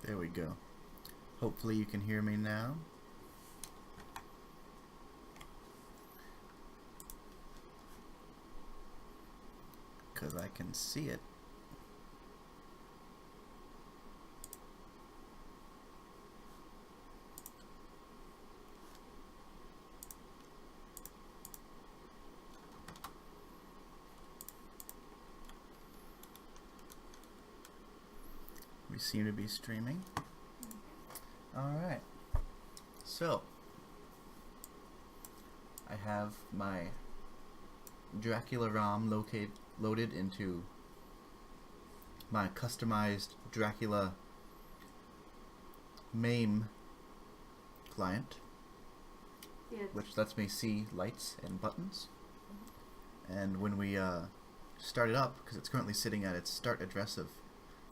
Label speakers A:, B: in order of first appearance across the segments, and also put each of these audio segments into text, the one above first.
A: There we go. Hopefully you can hear me now. Because I can see it. We seem to be streaming. Alright. So, I have my Dracula Rom loaded into my customized Dracula MAME client, which lets me see lights and buttons. And when we start it up, because it's currently sitting at its start address of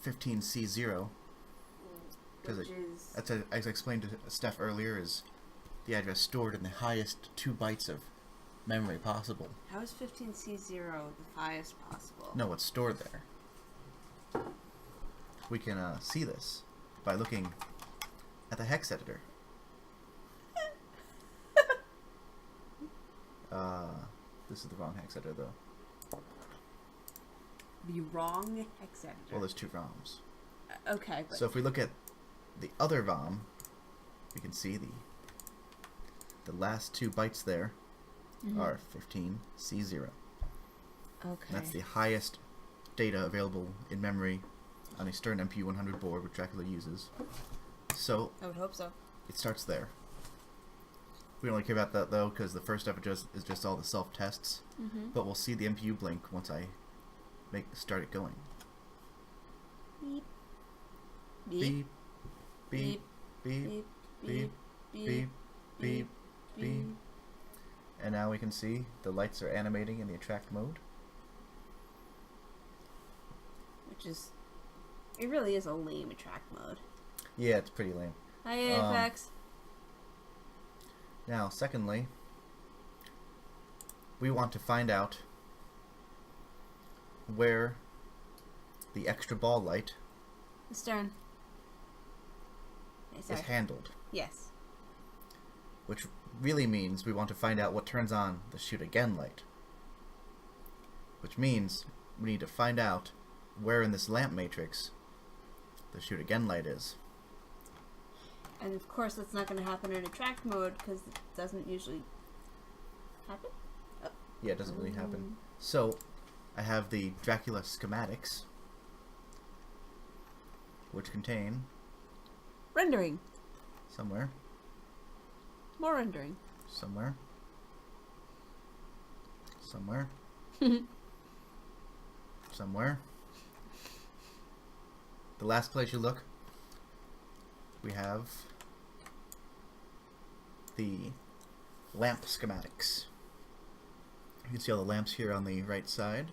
A: 15C0, as I explained to Steph earlier, is the address stored in the highest 2 bytes of memory possible.
B: How is 15C0 the highest possible?
A: No, it's stored there. We can see this by looking at the hex editor. This is the wrong hex editor, though.
B: The wrong hex editor?
A: Well, there's 2 ROMs.
B: Okay. But
A: so if we look at the other ROM, we can see the last 2 bytes there are 15C0.
B: Okay.
A: And that's the highest data available in memory on a Stern MP100 board, which Dracula uses. So
B: I would hope so.
A: It starts there. We don't really care about that though, because the first step is just all the self-tests. But we'll see the MPU blink once I start it going.
B: Beep.
A: Beep. Beep. Beep. Beep. Beep. Beep. Beep. And now we can see the lights are animating in the attract mode.
B: Which is... It really is a lame attract mode.
A: Yeah, it's pretty lame.
B: Hi, Apex.
A: Now, secondly, we want to find out where the extra ball light
B: The stern.
A: is handled.
B: Yes.
A: Which really means we want to find out what turns on the shoot again light. Which means we need to find out where in this lamp matrix the shoot again light is.
B: And of course that's not going to happen in attract mode because it doesn't usually happen. Oh.
A: Yeah, it doesn't really happen. So, I have the Dracula schematics, which contain...
B: Rendering.
A: Somewhere.
B: More rendering.
A: Somewhere. Somewhere. Somewhere. The last place you look, we have the lamp schematics. You can see all the lamps here on the right side.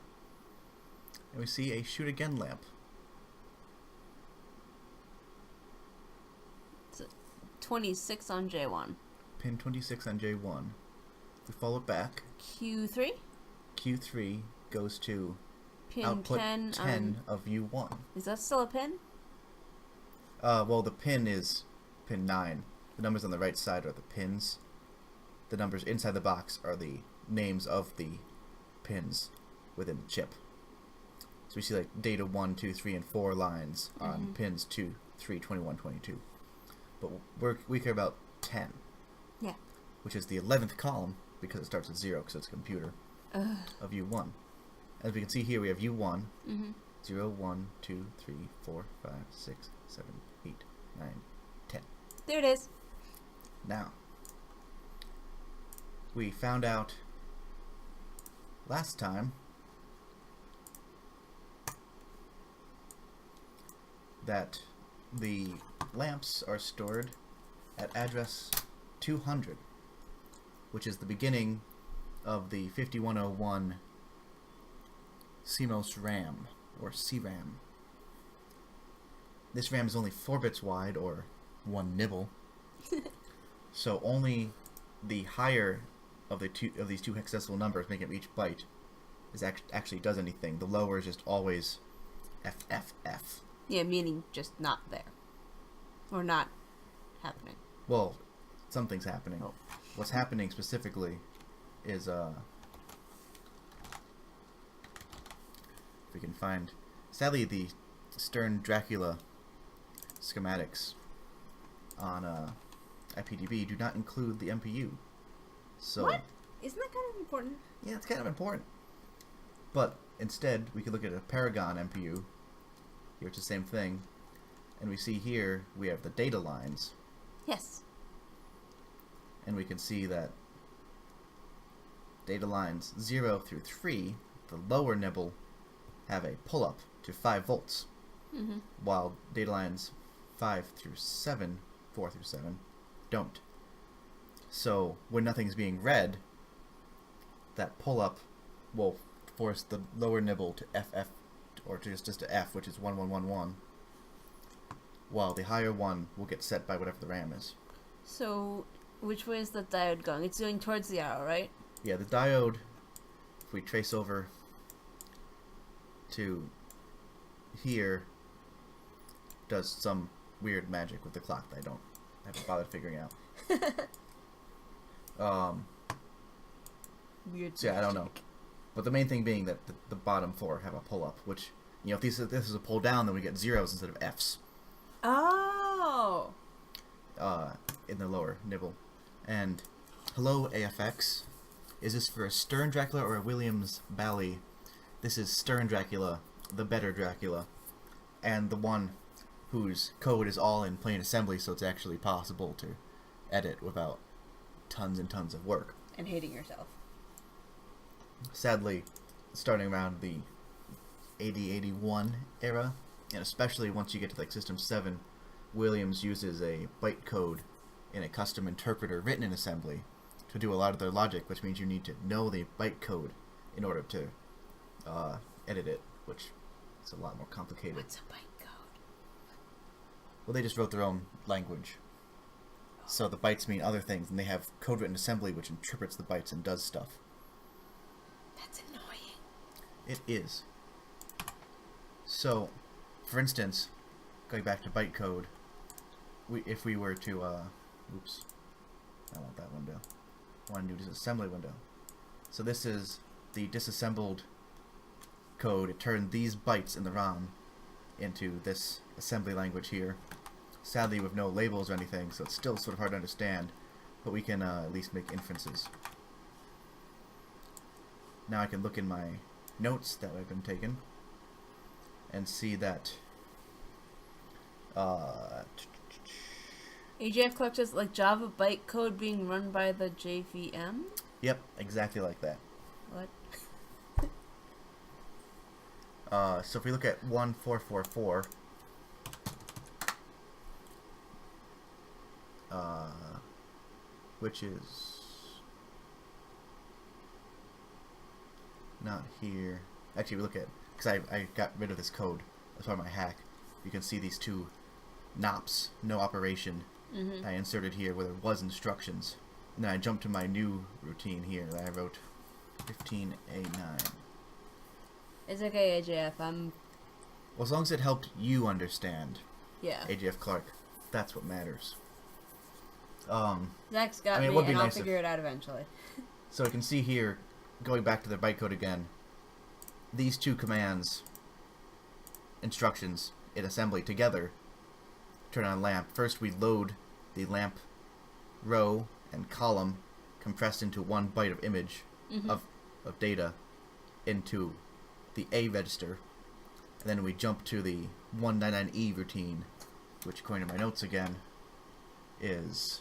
A: And we see a shoot again lamp.
B: It's 26 on J1.
A: Pin 26 on J1. We follow it back.
B: Q3?
A: Q3 goes to
B: Pin
A: output
B: 10
A: of U1.
B: Is that still a pin?
A: Well, the pin is pin 9. The numbers on the right side are the pins. The numbers inside the box are the names of the pins within the chip. So we see like data 1, 2, 3, and 4 lines on pins 2, 3, 21, 22. But we care about 10.
B: Yeah.
A: Which is the 11th column, because it starts at 0, because it's a computer, of U1. As we can see here, we have U1, 0, 1, 2, 3, 4, 5, 6, 7, 8, 9, 10.
B: There it is.
A: Now, we found out last time that the lamps are stored at address 200, which is the beginning of the 5101 CMOS RAM, or CRAM. This RAM is only 4 bits wide, or 1 nibble. So only the higher of these two hexadecimal numbers, making up each byte, is actually does anything. The lower is just always FFF.
B: Yeah, meaning just not there. Or not happening?
A: Well, something's happening.
B: Oh.
A: What's happening specifically is, if we can find... Sadly, the Stern Dracula schematics on IPDB do not include the MPU. So,
B: What? Isn't that kind of important?
A: yeah, it's kind of important. But instead, we could look at a Paragon MPU, here it's the same thing, and we see here we have the data lines,
B: Yes.
A: and we can see that data lines 0 through 3, the lower nibble, have a pull-up to 5 volts,
B: Mm-hmm.
A: while data lines 5 through 7, 4 through 7, don't. So when nothing's being read, that pull-up will force the lower nibble to FF, or to just to F, which is 1111, while the higher one will get set by whatever the RAM is.
B: So, which way is the diode going? It's going towards the arrow, right?
A: Yeah, the diode, if we trace over to here, does some weird magic with the clock that I haven't bothered figuring out.
B: Weird.
A: So yeah, I don't know. But the main thing being that the bottom 4 have a pull-up, which, you know, if this is a pull-down, then we get zeros instead of Fs.
B: Oh!
A: In the lower nibble. And hello, AFX. Is this for a Stern Dracula or a Williams Bally? This is Stern Dracula, the better Dracula, and the one whose code is all in plain assembly, so it's actually possible to edit without tons and tons of work.
B: And hating yourself.
A: Sadly, starting around the 8081 era, and especially once you get to like System 7, Williams uses a bytecode in a custom interpreter written in assembly to do a lot of their logic, which means you need to know the bytecode in order to edit it, which is a lot more complicated.
B: What's a bytecode?
A: Well, they just wrote their own language. So the bytes mean other things, and they have code written assembly which interprets the bytes and does stuff.
B: That's annoying.
A: It is. So, for instance, going back to bytecode, if we were to, oops, I want that window. I want to do disassembly window. So this is the disassembled code. It turned these bytes in the ROM into this assembly language here. Sadly with no labels or anything, so it's still sort of hard to understand, but we can at least make inferences. Now I can look in my notes that have been taken and see that
B: AJF collectors like Java bytecode being run by the JVM?
A: Yep, exactly like that.
B: What?
A: So if we look at 1444, which is not here. Actually, we look at, because I got rid of this code as part of my hack. You can see these two NOPs, no operation, I inserted here where there was instructions. And then I jumped to my new routine here that I wrote 15A9.
B: It's okay, AJF.
A: Well, as long as it helped you understand,
B: Yeah.
A: AJF Clark, that's what matters.
B: Zach's got
A: I mean, it
B: me,
A: would be
B: and I'll
A: nice
B: figure it out eventually.
A: So you can see here, going back to the bytecode again, these two commands, instructions in assembly together, turn on lamp. First we load the lamp row and column compressed into 1 byte of image of data into the A register, and then we jump to the 199E routine, which according to my notes again is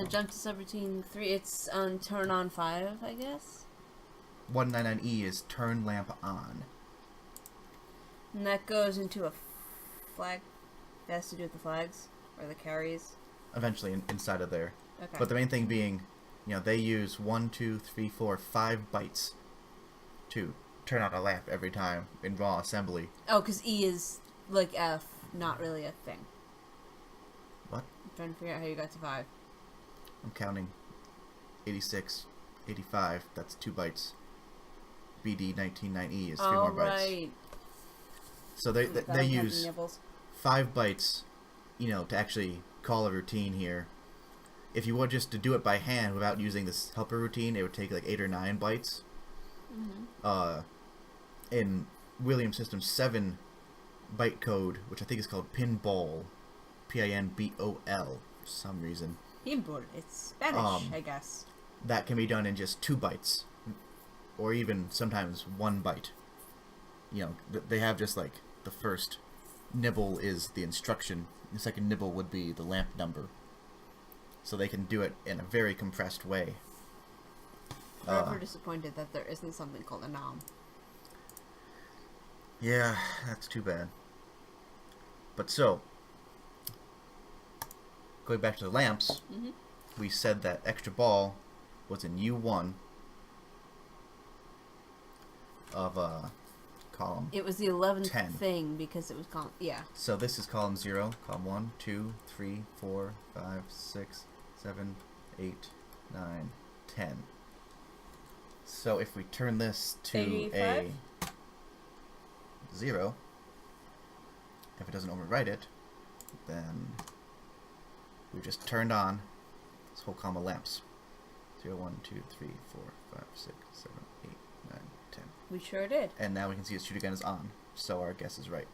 B: Jump to subroutine 3. It's on turn on 5, I guess.
A: 199E is turn lamp on.
B: And that goes into a flag. It has to do with the flags or the carries.
A: Eventually inside of there.
B: Okay.
A: But the main thing being, you know, they use 1, 2, 3, 4, 5 bytes to turn on a lamp every time in raw assembly.
B: Oh, because E is like F, not really a thing.
A: What?
B: I'm trying to figure out how you got to 5.
A: I'm counting 86, 85, that's 2 bytes. BD 199E is 3 more bytes.
B: Right.
A: So they use 5 bytes to actually call a routine here, if you were just to do it by hand without using this helper routine, it would take like 8 or 9 bytes. In Williams System 7 byte code, which I think is called pinball, Pinbol, for some reason.
B: Pinball, it's Spanish, I guess.
A: That can be done in just 2 bytes, or even sometimes 1 byte. They have just like the first nibble is the instruction, the second nibble would be the lamp number. So they can do it in a very compressed way.
B: Forever disappointed that there isn't something called a nom.
A: Yeah, that's too bad. But so, going back to the lamps, we said that extra ball was in U1 of column.
B: It was the 11th
A: 10.
B: thing because it was column. Yeah.
A: So this is column 0, column 1, 2, 3, 4, 5, 6, 7, 8, 9, 10. So if we turn this to
B: 85?
A: a 0, if it doesn't overwrite it, then we just turned on this whole column of lamps. 0, 1, 2, 3, 4, 5, 6, 7, 8, 9, 10.
B: We sure did.
A: And now we can see its shoot again is on, so our guess is right.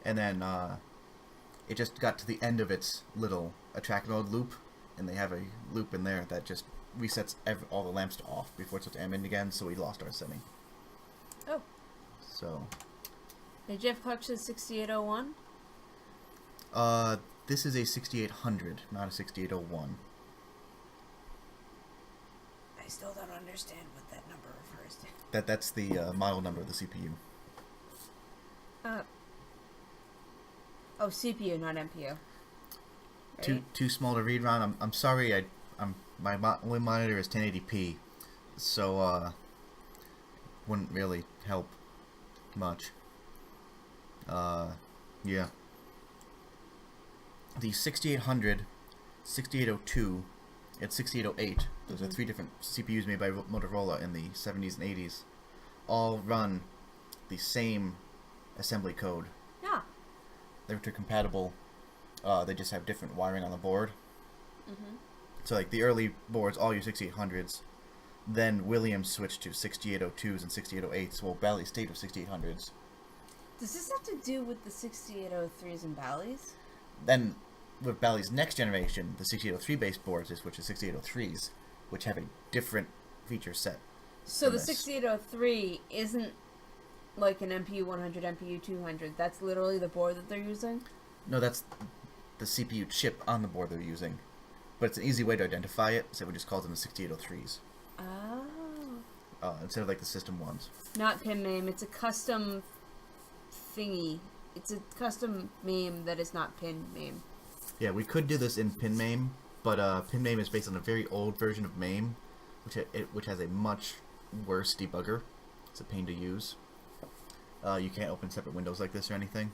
A: And then it just got to the end of its little attract mode loop, and they have a loop in there that just resets all the lamps to off before it starts ambient again, so we lost our setting.
B: Oh.
A: So.
B: Did you have collection 6801?
A: This is a 6800, not a 6801.
B: I still don't understand what that number refers to.
A: That's the model number of the CPU.
B: Oh, CPU, not MPU. Right?
A: Too small to read, Ron. I'm sorry. My only monitor is 1080p, so wouldn't really help much. Yeah. The 6800, 6802, and 6808. Those are 3 different CPUs made by Motorola in the 70s and 80s. All run the same assembly code.
B: Yeah.
A: They're compatible. They just have different wiring on the board. So like the early boards all use 6800s. Then Williams switched to 6802s and 6808s. Well, Bally stayed with 6800s.
B: Does this have to do with the 6803s and Bally's?
A: Then with Bally's next generation, the 6803 based boards, they switched to 6803s, which have a different feature set.
B: So the 6803 isn't like an MPU 100, MPU 200. That's literally the board that they're using?
A: No, that's the CPU chip on the board they're using. But it's an easy way to identify it, so we just call them the 6803s.
B: Oh.
A: Instead of like the system ones.
B: Not pin MAME, it's a custom thingy. It's a custom MAME that is not pin MAME.
A: Yeah, we could do this in pin MAME, but pin MAME is based on a very old version of MAME, which has a much worse debugger. It's a pain to use. You can't open separate windows like this or anything.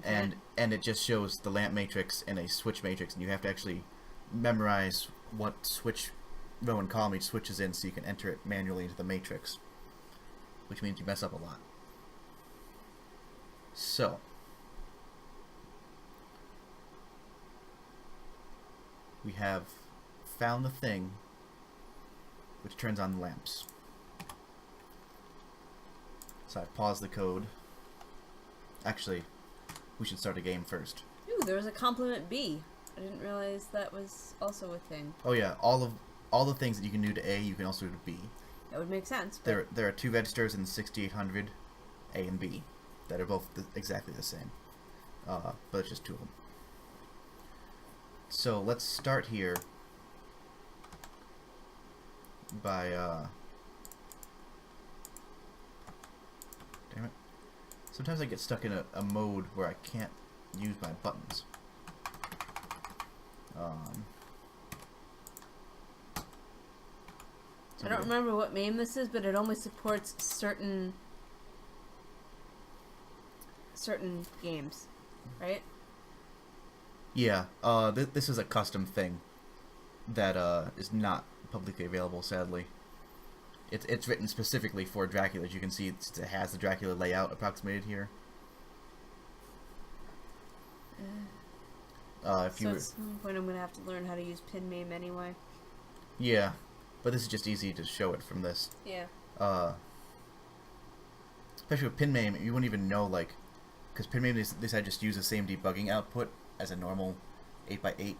B: Okay.
A: And it just shows the lamp matrix and a switch matrix, and you have to actually memorize what switch row and column each switch is in so you can enter it manually into the matrix, which means you mess up a lot. So we have found the thing which turns on the lamps. So I've paused the code. Actually, we should start a game first.
B: Ooh, there was a complement B. I didn't realize that was also a thing.
A: Oh yeah, all the things that you can do to A, you can also do to B.
B: That would make sense. But
A: There are 2 registers in the 6800, A and B, that are both exactly the same. But it's just 2 of them. So let's start here by damn it. Sometimes I get stuck in a mode where I can't use my buttons.
B: I don't remember what MAME this is, but it only supports certain games, right?
A: Yeah, this is a custom thing that is not publicly available, sadly. It's written specifically for Dracula. As you can see, it has the Dracula layout approximated here. If
B: So
A: you
B: at
A: were,
B: some point I'm going to have to learn how to use pin name anyway.
A: yeah, but this is just easy to show it from this.
B: Yeah.
A: Especially with pin name, you wouldn't even know, like, because pin name, they said just use the same debugging output as a normal 8x8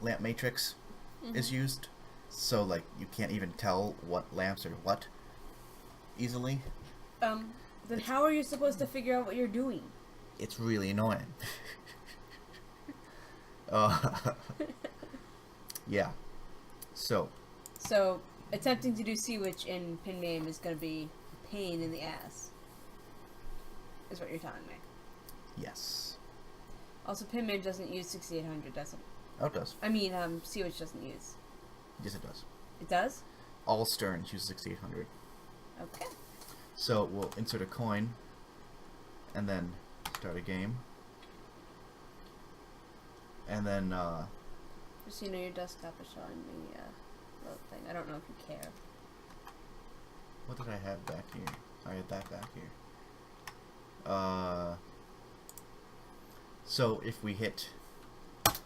A: lamp matrix is used. So, like, you can't even tell what lamps are what easily.
B: Then how are you supposed to figure out what you're doing?
A: It's really annoying. Yeah. So,
B: So, attempting to do switch in pin name is going to be a pain in the ass. Is what you're telling me.
A: yes.
B: Also, pin name doesn't use 6800, does it?
A: Oh, it does.
B: I mean, switch doesn't use.
A: Yes, it does.
B: It does?
A: All Sterns use 6800.
B: Okay.
A: So, we'll insert a coin and then start a game. And then,
B: Just so you know, your desktop is showing me little thing. I don't know if you care.
A: what did I have back here? I had that back here. So if we hit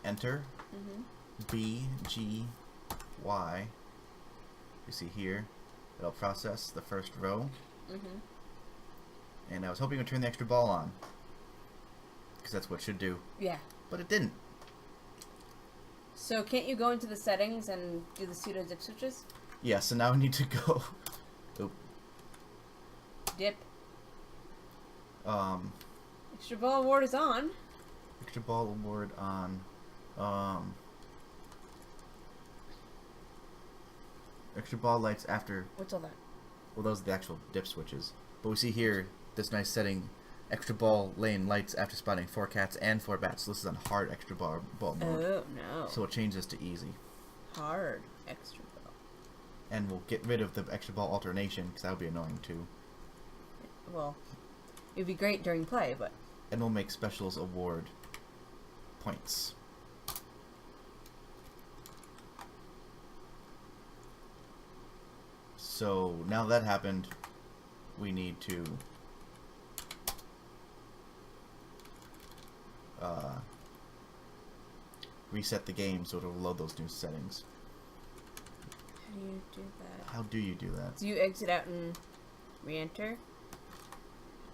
A: enter, B, G, Y, you see here, it'll process the first row. And I was hoping it would turn the extra ball on, because that's what it should do.
B: Yeah.
A: But it didn't.
B: So can't you go into the settings and do the pseudo dip switches?
A: Yeah, so now we need to go... Oop.
B: Dip.
A: Um,
B: Extra ball award is on.
A: extra ball award on... extra ball lights after...
B: What's all that?
A: Well, those are the actual dip switches. But we see here, this nice setting, extra ball lane lights after spotting 4 cats and 4 bats. So this is on hard extra ball mode.
B: Oh, no.
A: So we'll change this to easy.
B: Hard extra ball.
A: And we'll get rid of the extra ball alternation, because that would be annoying too.
B: Well, it would be great during play, but...
A: And we'll make specials award points. So now that happened, we need to reset the game so it'll load those new settings.
B: How do you do that?
A: How do you do that?
B: Do you exit out and re-enter?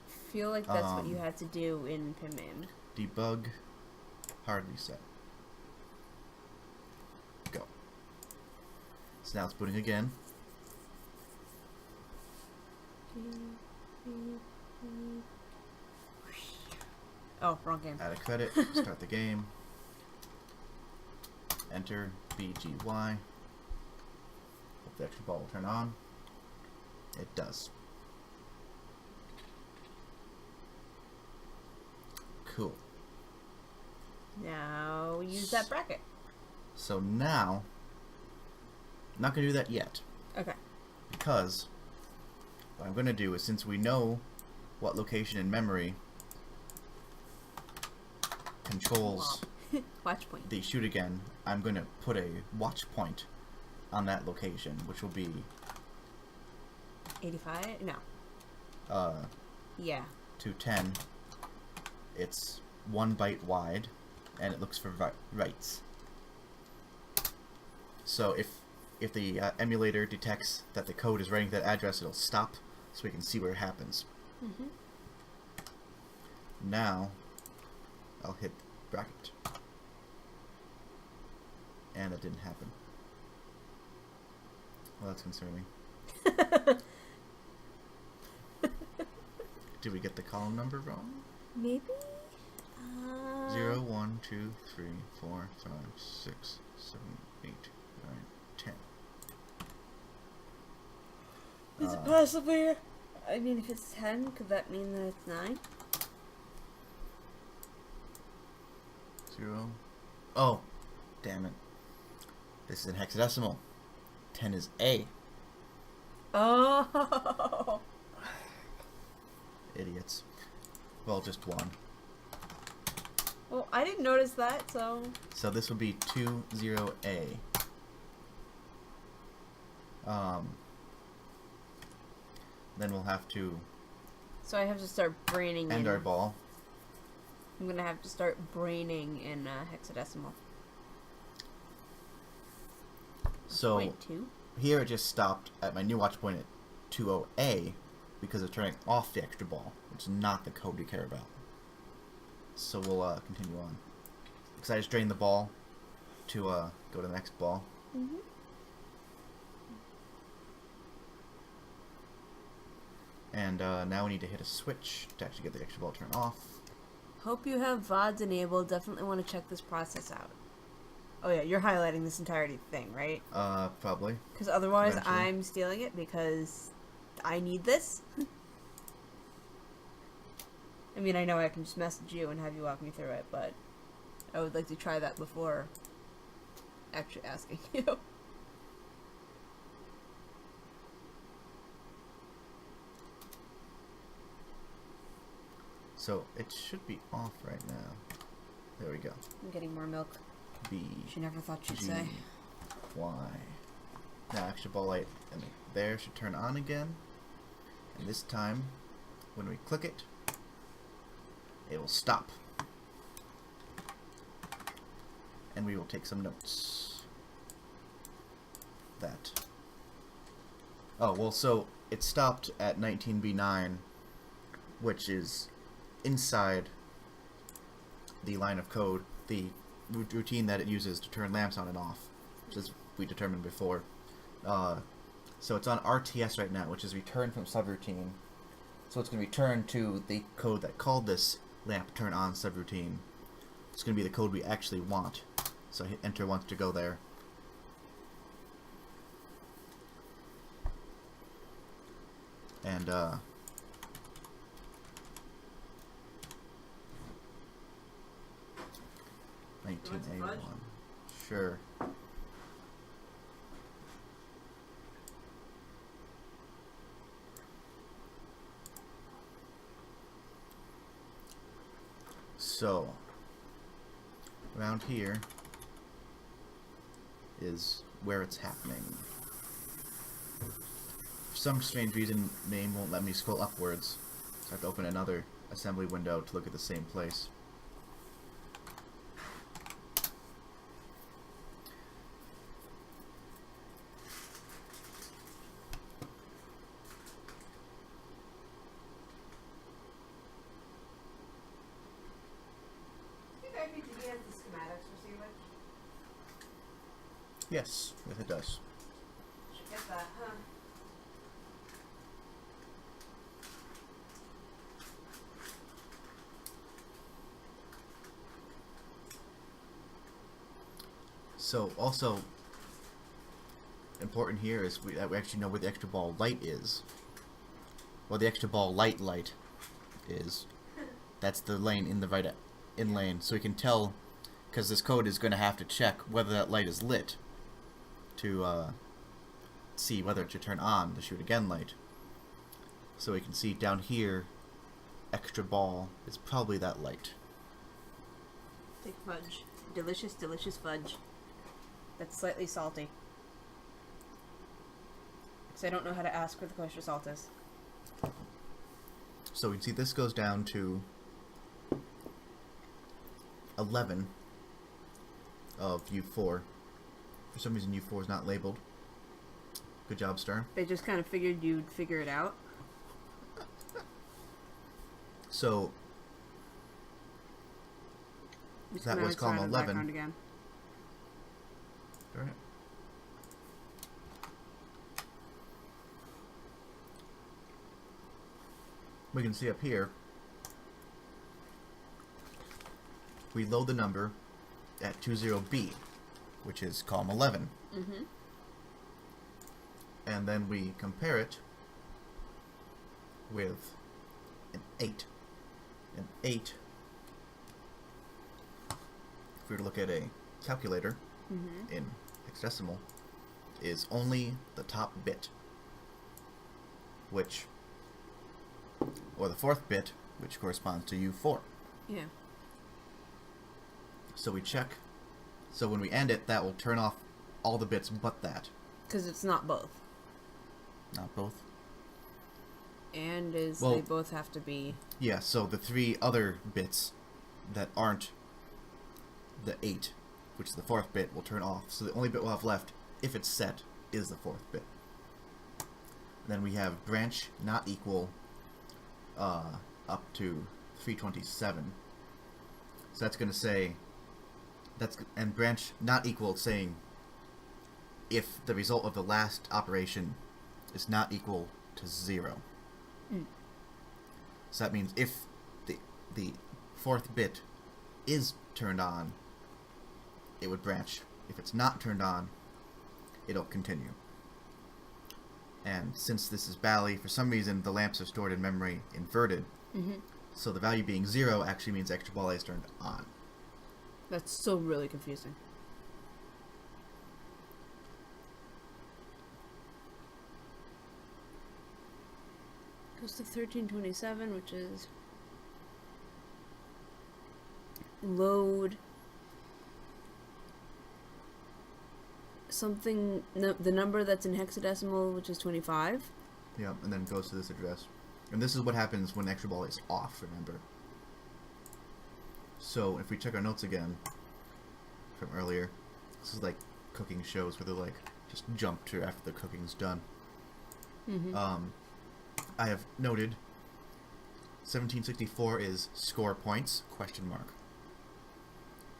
B: I feel like that's what you had to do in PinMan.
A: Debug, hard reset. Go. So now it's booting again.
B: Oh, wrong game.
A: Add a credit, start the game. Enter BGY. Hope the extra ball will turn on. It does. Cool.
B: Now use that bracket.
A: So now, I'm not going to do that yet.
B: Okay.
A: Because what I'm going to do is, since we know what location in memory controls
B: Watch point.
A: the shoot again, I'm going to put a watch point on that location, which will be
B: 85? No. Yeah.
A: 210. It's 1 byte wide, and it looks for writes. So if the emulator detects that the code is writing that address, it'll stop, so we can see where it happens. Now, I'll hit bracket. And that didn't happen. Well, that's concerning. Did we get the column number wrong?
B: Maybe?
A: 0, 1, 2, 3, 4, 5, 6, 7, 8, 9, 10.
B: Is it possibly... I mean, if it's 10, could that mean that it's 9?
A: 0. Oh, damn it. This is in hexadecimal. 10 is A.
B: Oh!
A: Idiots. Well, just 1.
B: Well, I didn't notice that, so...
A: So this would be 20A. Then we'll have to
B: So I have to start braining
A: end
B: in
A: our ball.
B: I'm gonna have to start braining in hexadecimal.
A: So
B: 0.2?
A: here it just stopped at my new watch point at 20A because of turning off the extra ball, which is not the code we care about. So we'll continue on. Because I just drained the ball to go to the next ball.
B: Mm-hmm.
A: And now we need to hit a switch to actually get the extra ball turned off.
B: Hope you have VODs enabled. Definitely want to check this process out. Oh yeah, you're highlighting this entirety thing, right?
A: Probably.
B: Because otherwise
A: Eventually.
B: I'm stealing it because I need this. I mean, I know I can just message you and have you walk me through it, but I would like to try that before actually asking you.
A: So it should be off right now. There we go.
B: I'm getting more milk.
A: B.
B: She never thought she'd
A: G,
B: say.
A: Y. Now extra ball light and there should turn on again. And this time, when we click it, it will stop. And we will take some notes. That. Oh, well, so it stopped at 19B9, which is inside the line of code, the routine that it uses to turn lamps on and off, which is we determined before. So it's on RTS right now, which is return from subroutine. So it's going to return to the code that called this lamp turn on subroutine. It's going to be the code we actually want. So I hit enter once to go there. And 19A1. Sure. So, around here is where it's happening. For some strange reason, MAME won't let me scroll upwards, so I have to open another assembly window to look at the same place. Yes, it does.
B: Should get that, huh?
A: So, also important here is that we actually know where the extra ball light is. Well, the extra ball light is. That's the lane in the right in lane, so we can tell, because this code is going to have to check whether that light is lit to see whether it should turn on the shoot again light. So we can see down here, extra ball is probably that light.
B: Take fudge. Delicious, delicious fudge. That's slightly salty. Because I don't know how to ask where the kosher salt is.
A: So we can see this goes down to 11 of U4. For some reason U4 is not labeled. Good job, Star.
B: They just kind of figured you'd figure it out.
A: So that was column 11.
B: Again.
A: Alright. We can see up here, we load the number at 20B, which is column 11.
B: Mm-hmm.
A: And then we compare it with an 8. An 8, if we were to look at a calculator in hexadecimal, is only the top bit, which, or the fourth bit, which corresponds to U4.
B: Yeah.
A: So we check. So when we end it, that will turn off all the bits but that.
B: Because it's not both.
A: Not both.
B: And is
A: Well,
B: they both have to be...
A: Yeah, so the three other bits that aren't the 8, which is the 4th bit, will turn off. So the only bit we'll have left, if it's set, is the 4th bit. And then we have branch not equal up to 327. So that's going to say, and branch not equal saying if the result of the last operation is not equal to 0. So that means if the 4th bit is turned on, it would branch. If it's not turned on, it'll continue. And since this is Bally, for some reason the lamps are stored in memory inverted. So the value being 0 actually means extra ball is turned on.
B: That's so really confusing. Goes to 1327, which is load something, the number that's in hexadecimal, which is 25.
A: Yeah, and then goes to this address. And this is what happens when extra ball is off, remember. So if we check our notes again from earlier, this is like cooking shows where they're like, just jump to after the cooking's done. I have noted 1764 is score points, question mark.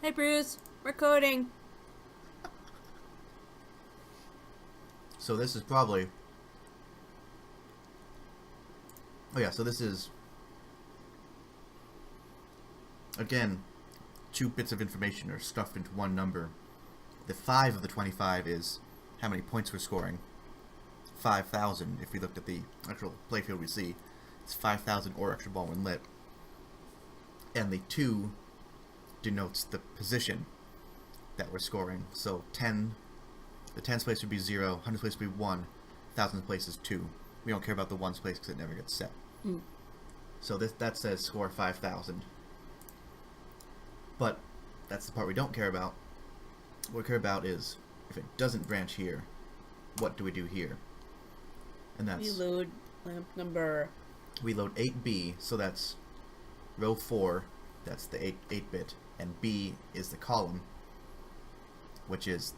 B: Hey Bruce, we're coding.
A: So this is probably... Oh yeah, so this is... Again, 2 bits of information are stuffed into one number. The 5 of the 25 is how many points we're scoring. 5,000. If we looked at the actual playfield we see, it's 5,000 or extra ball when lit. And the 2 denotes the position that we're scoring. So 10, the 10's place would be 0, 100's place would be 1, 1000's place is 2. We don't care about the 1's place because it never gets set. So that says score 5,000. But that's the part we don't care about. What we care about is if it doesn't branch here, what do we do here? And that's...
B: We load lamp number...
A: We load 8B, so that's row 4, that's the 8-bit, and B is the column, which is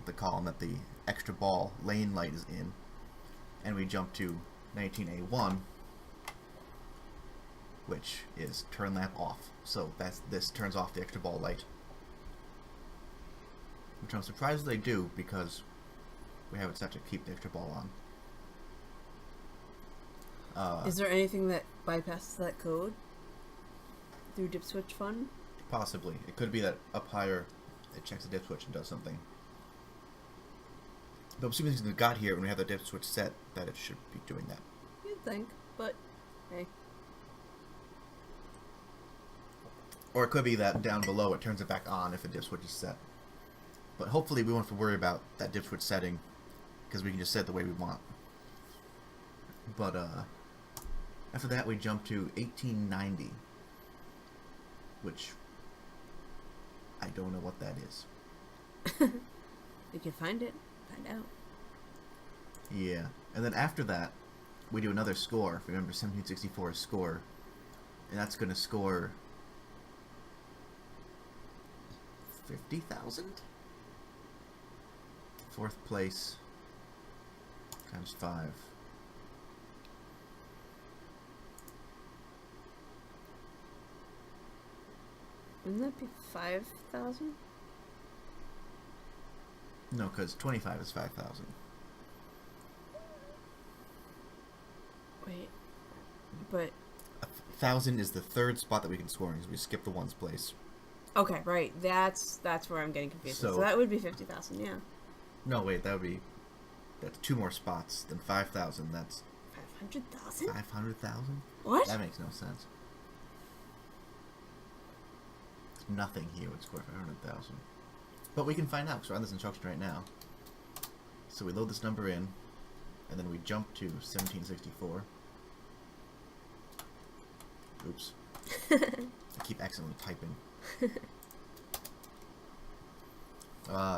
A: the column that the extra ball lane light is in. And we jump to 19A1, which is turn lamp off. So this turns off the extra ball light. Which I'm surprised they do, because we have it set to keep the extra ball on.
B: Is there anything that bypasses that code through dip switch fun?
A: Possibly. It could be that up higher it checks the dip switch and does something. But assuming since we got here when we have the dip switch set, that it should be doing that.
B: You'd think, but hey.
A: Or it could be that down below it turns it back on if the dip switch is set. But hopefully we won't have to worry about that dip switch setting, because we can just set it the way we want. But after that we jump to 1890, which I don't know what that is.
B: We can find it. Find out.
A: Yeah. And then after that, we do another score. Remember 1764's score. And that's going to score 50,000? 4th place times 5.
B: Wouldn't that be 5,000?
A: No, because 25 is 5,000.
B: Wait, but
A: 1,000 is the 3rd spot that we can score in, because we skip the 1's place.
B: okay, right. That's where I'm getting confused. So that would be 50,000. Yeah.
A: No, wait, that's 2 more spots than 5,000. That's
B: 500,000.
A: 500,000.
B: What?
A: That makes no sense. Nothing here would score 500,000. But we can find out because we're on this instruction right now. So we load this number in, and then we jump to 1764. Oops. I keep accidentally typing.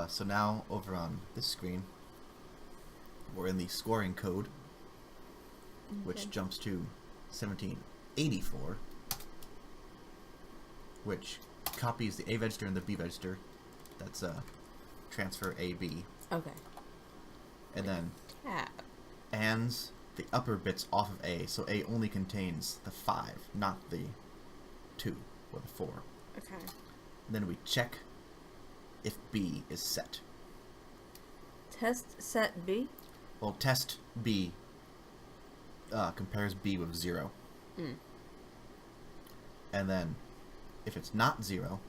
A: So now over on this screen, we're in the scoring code, which jumps to 1784. which copies the A register and the B register. That's transfer AB.
B: Okay.
A: And then
B: Tab.
A: ANDs the upper bits off of A, so A only contains the 5, not the 2 or the 4.
B: Okay.
A: And then we check if B is set.
B: Test set B?
A: Well, test B compares B with 0. And then if it's not 0,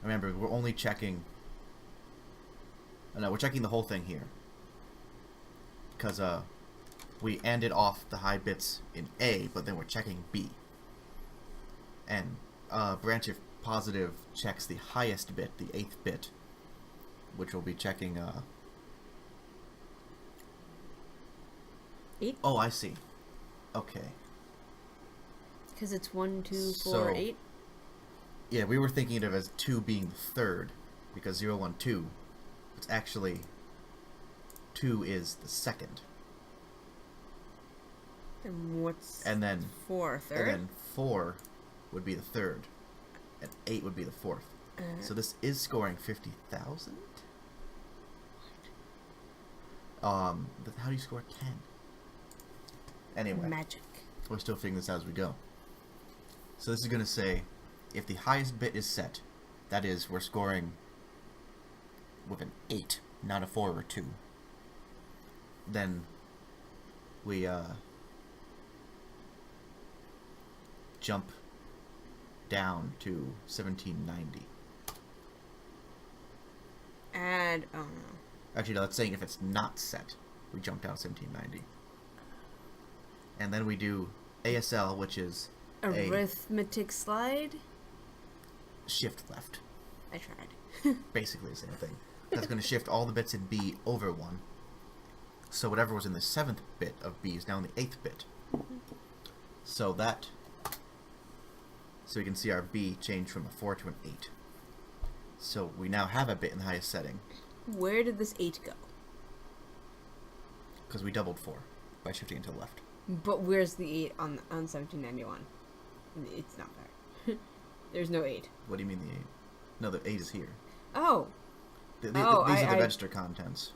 A: remember, we're only checking... No, we're checking the whole thing here. Because we ANDed off the high bits in A, but then we're checking B. And branch if positive checks the highest bit, the 8th bit, which will be checking...
B: 8?
A: Oh, I see. Okay.
B: Because it's 1, 2, 4,
A: So-
B: 8?
A: Yeah, we were thinking of it as 2 being the third, because 0, 1, 2. It's actually 2 is the second.
B: And what's
A: And then
B: 4? Third?
A: And then 4 would be the third. And 8 would be the fourth. So this is scoring 50,000? How do you score 10? Anyway,
B: Magic.
A: we're still figuring this out as we go. So this is going to say, if the highest bit is set, that is, we're scoring with an 8, not a 4 or 2, then we jump down to 1790.
B: Add, oh no.
A: Actually, no, that's saying if it's not set, we jump down to 1790. And then we do ASL, which is
B: Arithmetic slide?
A: shift left.
B: I tried.
A: Basically the same thing. That's going to shift all the bits in B over 1. So whatever was in the 7th bit of B is now in the 8th bit. So that... So we can see our B change from a 4 to an 8. So we now have a bit in the highest setting.
B: Where did this 8 go?
A: Because we doubled 4 by shifting it to the left.
B: But where's the 8 on 1791? It's not there. There's no 8.
A: What do you mean the 8? No, the 8 is here.
B: Oh.
A: These
B: Oh,
A: are the
B: I-
A: register contents.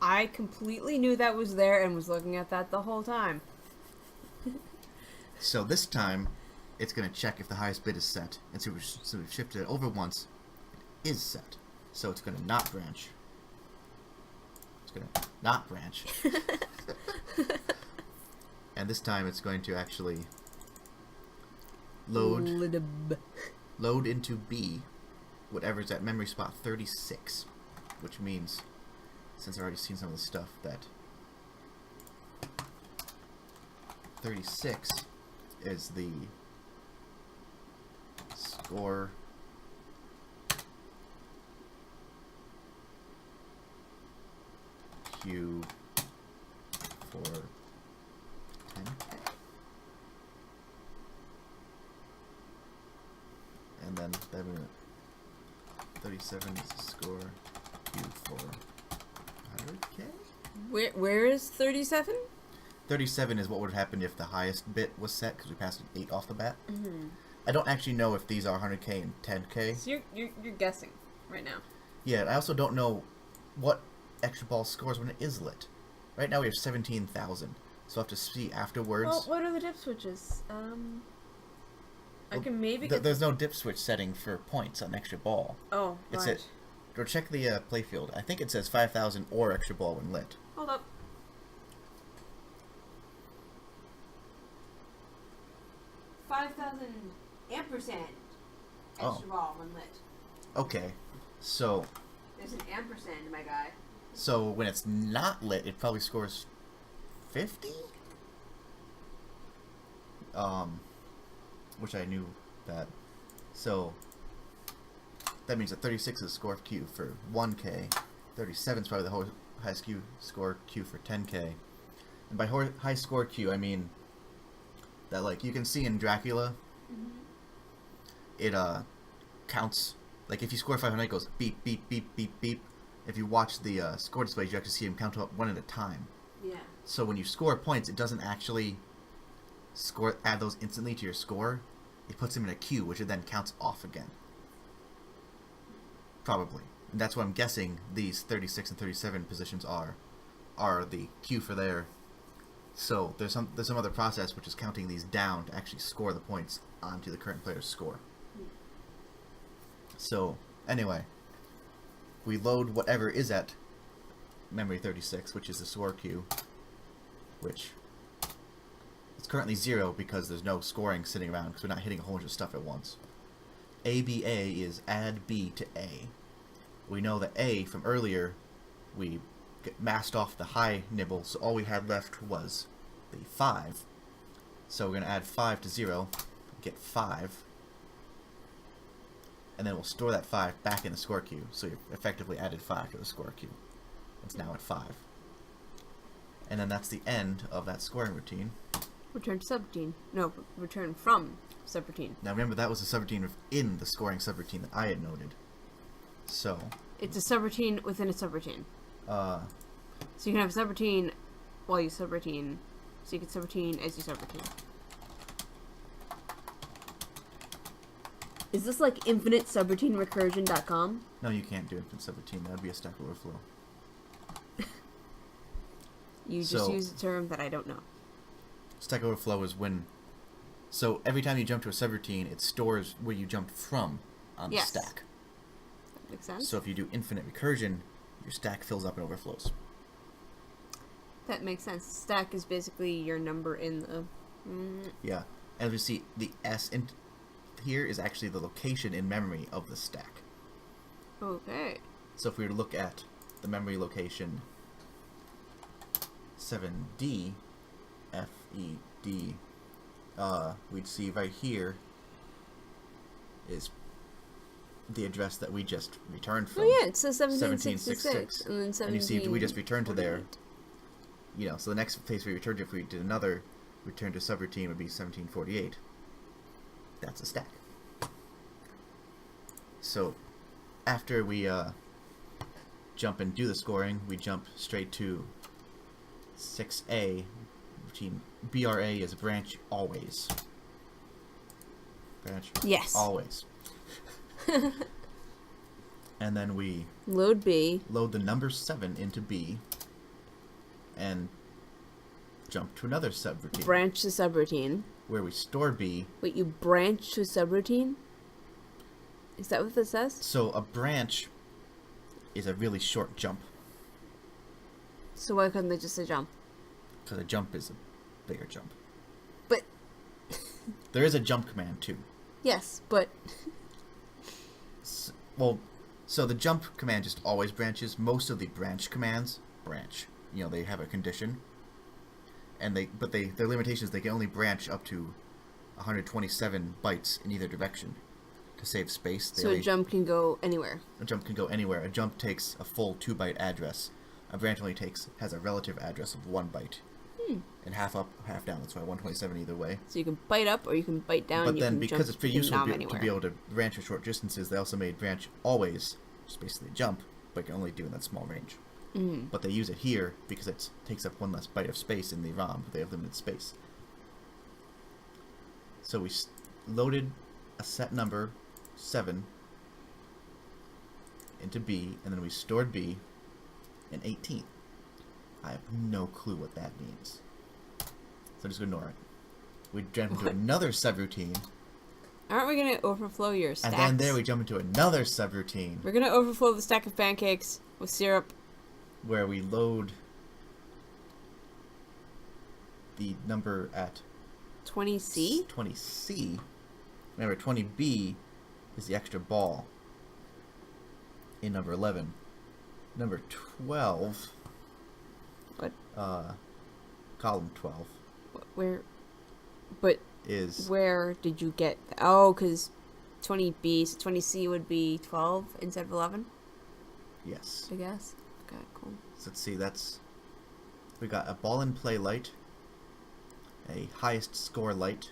B: I completely knew that was there and was looking at that the whole time.
A: So this time, it's going to check if the highest bit is set. And so we've shifted it over once. It is set. So it's going to not branch. It's going to not branch. And this time it's going to actually load into B whatever's at memory spot 36. Which means, since I've already seen some of the stuff, that 36 is the score Q for 10K. And then 37 is the score Q for 100K?
B: Where is 37?
A: 37 is what would happen if the highest bit was set, because we passed an 8 off the bat.
B: Mm-hmm.
A: I don't actually know if these are 100K and 10K.
B: So you're guessing right now.
A: Yeah, I also don't know what extra ball scores when it is lit. Right now we have 17,000, so I'll have to see afterwards.
B: Well, what are the dip switches? I can maybe get...
A: There's no dip switch setting for points on extra ball.
B: Oh,
A: It's
B: right.
A: it. Go check the playfield. I think it says 5,000 or extra ball when lit.
B: Hold up. $5,000 extra ball when lit.
A: Okay, so
B: There's an ampersand, my guy.
A: so when it's not lit, it probably scores 50. Which I knew that. So that means that 36 is score Q for 1K. 37 is probably the highest Q score Q for 10K. And by high score Q, I mean that, like, you can see in Dracula, it counts. Like, if you score 500, it goes beep, beep, beep, beep, beep. If you watch the score displays, you actually see them count up one at a time.
B: Yeah.
A: So when you score points, it doesn't actually add those instantly to your score. it puts them in a queue, which it then counts off again. Probably. And that's what I'm guessing these 36 and 37 positions are the queue for there. So there's some other process which is counting these down to actually score the points onto the current player's score. So anyway, we load whatever is at memory 36, which is the score queue, which is currently 0 because there's no scoring sitting around because we're not hitting a whole bunch of stuff at once. ABA is add B to A. We know that A from earlier, we masked off the high nibble, so all we had left was the 5. So we're going to add 5 to 0, get 5, and then we'll store that 5 back in the score queue. So you effectively added 5 to the score queue. It's now at 5. And then that's the end of that scoring routine.
B: Return to subroutine. No, return from subroutine.
A: Now remember, that was a subroutine within the scoring subroutine that I had noted. So
B: it's a subroutine within a subroutine.
A: So
B: you can have a subroutine while you subroutine. So you can subroutine as you subroutine. Is this like infinite subroutine recursion.com?
A: No, you can't do infinite subroutine. That would be a Stack Overflow.
B: You just use a term that I don't know.
A: Stack Overflow is when... So every time you jump to a subroutine, it stores where you jumped from on the stack.
B: That makes sense.
A: So if you do infinite recursion, your stack fills up and overflows.
B: That makes sense. Stack is basically your number in the...
A: Yeah. And as we see, the S in here is actually the location in memory of the stack.
B: Okay.
A: So if we were to look at the memory location 7D, FED, we'd see right here is the address that we just returned from.
B: Oh yeah, it says 1766. And then 17...
A: And you see, we just returned to there. You know, so the next place we returned to, if we did another return to subroutine, would be 1748. That's a stack. So after we jump and do the scoring, we jump straight to 6A, routine. BRA is branch always. Branch always. And then we
B: load B.
A: Load the number 7 into B. And jump to another subroutine.
B: Branch to subroutine.
A: Where we store B.
B: Wait, you branch to subroutine? Is that what this says?
A: So a branch is a really short jump.
B: So why couldn't they just say jump?
A: Because a jump is a bigger jump.
B: But...
A: there is a jump command too.
B: Yes, but...
A: so the jump command just always branches. Most of the branch commands branch. You know, they have a condition. And their limitations, they can only branch up to 127 bytes in either direction to save space.
B: So a jump can go anywhere.
A: A jump can go anywhere. A jump takes a full 2-byte address. A branch only has a relative address of 1 byte. And half up, half down. That's why 127 either way.
B: So you can byte up or you can byte down.
A: But then because it's pretty useful to be able to branch for short distances, they also made branch always, which is basically a jump, but you can only do in that small range. But they use it here because it takes up 1 less byte of space in the ROM. They have limited space. So we loaded a set number 7 into B, and then we stored B in 18. I have no clue what that means. So just ignore it. We jump into another subroutine.
B: Aren't we going to overflow your stacks?
A: And then there we jump into another subroutine.
B: We're going to overflow the stack of pancakes with syrup.
A: Where we load the number at
B: 20C?
A: 20C. Remember, 20B is the extra ball in number 11. Number 12...
B: What?
A: Column 12.
B: Where? But
A: is
B: where did you get? Oh, because 20B, so 20C would be 12 instead of 11.
A: Yes.
B: I guess. Okay, cool.
A: So let's see. We got a ball in play light, a highest score light,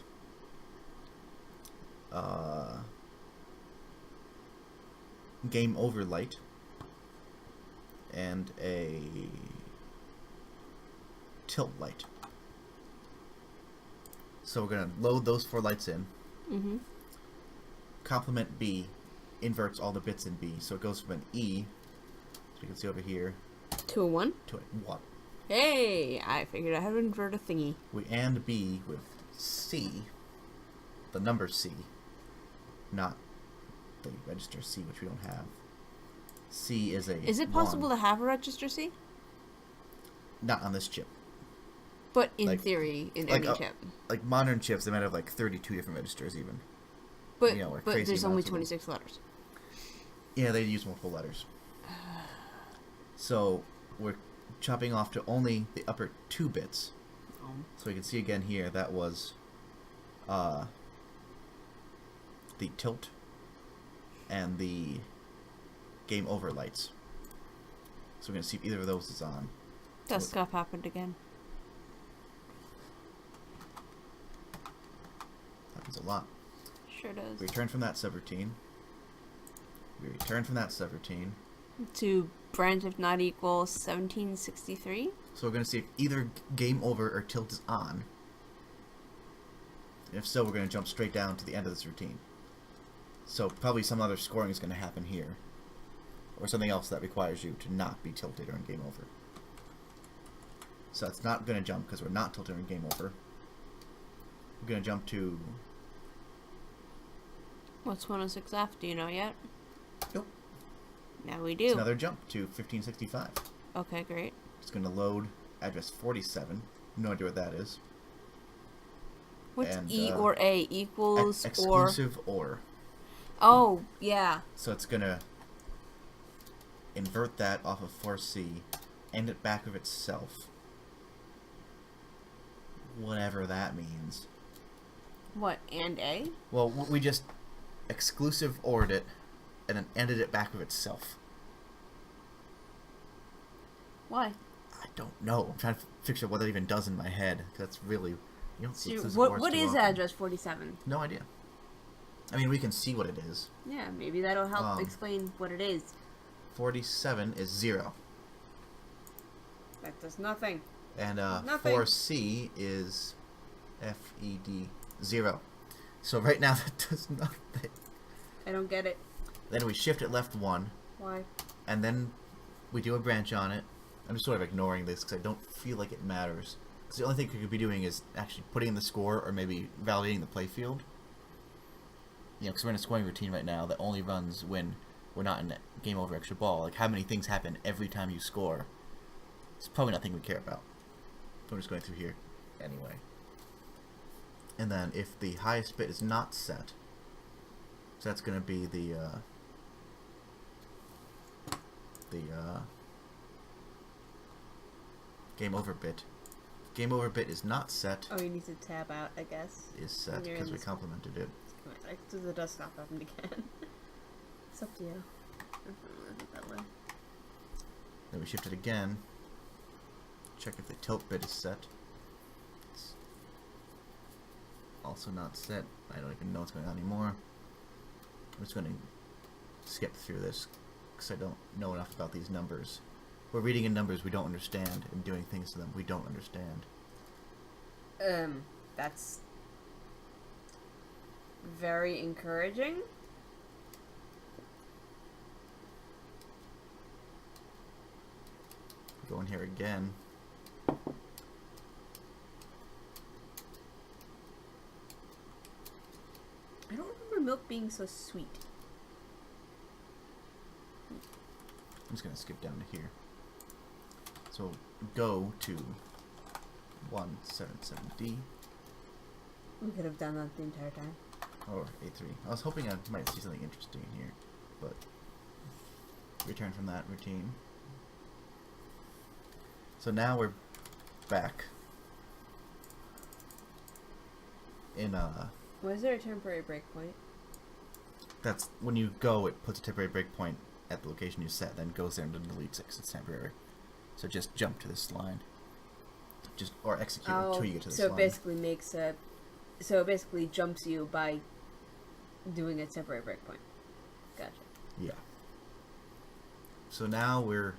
A: game over light, and a tilt light. So we're going to load those 4 lights in.
B: Mm-hmm.
A: Complement B inverts all the bits in B, so it goes from an E, as we can see over here,
B: To a 1?
A: to a 1.
B: Hey, I figured out how to invert a thingy.
A: We AND B with C, the number C, not the register C, which we don't have. C is a
B: Is it possible to have a register C?
A: Not on this chip.
B: But in
A: Like-
B: theory, in
A: like
B: any chip.
A: Like modern chips, they might have like 32 different registers even.
B: But,
A: you know, like
B: but
A: crazy
B: there's only
A: amounts of them.
B: 26 letters.
A: Yeah, they use multiple letters. So we're chopping off to only the upper 2 bits. So we can see again here that was the tilt and the game over lights. So we're going to see if either of those is on.
B: Dust stuff happened again.
A: Happens a lot.
B: Sure does.
A: We return from that subroutine. We return from that subroutine.
B: To branch if not equal 1763.
A: So we're going to see if either game over or tilt is on. If so, we're going to jump straight down to the end of this routine. So probably some other scoring is going to happen here. Or something else that requires you to not be tilted or in game over. So it's not going to jump because we're not tilted or in game over. We're going to jump to...
B: What's 106F? Do you know yet?
A: Nope.
B: Now we do.
A: It's another jump to 1565.
B: Okay, great.
A: It's going to load address 47. No idea what that is.
B: What's
A: And,
B: E or A? Equals
A: exclusive or.
B: Oh, yeah.
A: So it's going to invert that off of 4C, end it back of itself. Whatever that means.
B: What, and A?
A: Well, we just exclusive OR'd it and then ended it back of itself.
B: Why?
A: I don't know. I'm trying to figure out what that even does in my head. That's really... You don't see exclusive ORs
B: What
A: too
B: is
A: often.
B: address 47?
A: No idea. I mean, we can see what it is.
B: Yeah, maybe that'll help explain what it is.
A: 47 is 0.
B: That does nothing.
A: And
B: Nothing.
A: 4C is FED 0. So right now that does nothing.
B: I don't get it.
A: Then we shift it left 1,
B: Why?
A: and then we do a branch on it. I'm just sort of ignoring this because I don't feel like it matters. Because the only thing we could be doing is actually putting in the score or maybe validating the playfield. You know, because we're in a scoring routine right now that only runs when we're not in game over extra ball. Like how many things happen every time you score. It's probably nothing we care about. So I'm just going through here anyway. And then if the highest bit is not set, so that's going to be the game over bit. Game over bit is not set.
B: Oh, you need to tab out, I guess.
A: Is set
B: You're
A: because
B: in
A: we
B: this-
A: complemented it.
B: I do the dust stop happened again. It's up to you. I don't really think that way.
A: Then we shift it again. Check if the tilt bit is set. It's also not set. I don't even know what's going on anymore. I'm just going to skip through this because I don't know enough about these numbers. We're reading in numbers we don't understand and doing things to them we don't understand.
B: That's very encouraging.
A: Go in here again.
B: I don't remember milk being so sweet.
A: I'm just going to skip down to here. So go to 177D
B: We could have done that the entire time.
A: or A3. I was hoping I might see something interesting in here, but return from that routine. So now we're back in
B: Why is there a temporary breakpoint?
A: that's when you go, it puts a temporary breakpoint at the location you set, then goes there and deletes it 'cause it's temporary. So just jump to this line. Just or execute until you get to this
B: so
A: line.
B: it basically makes a so it basically jumps you by doing a temporary breakpoint. Gotcha.
A: Yeah. So now we're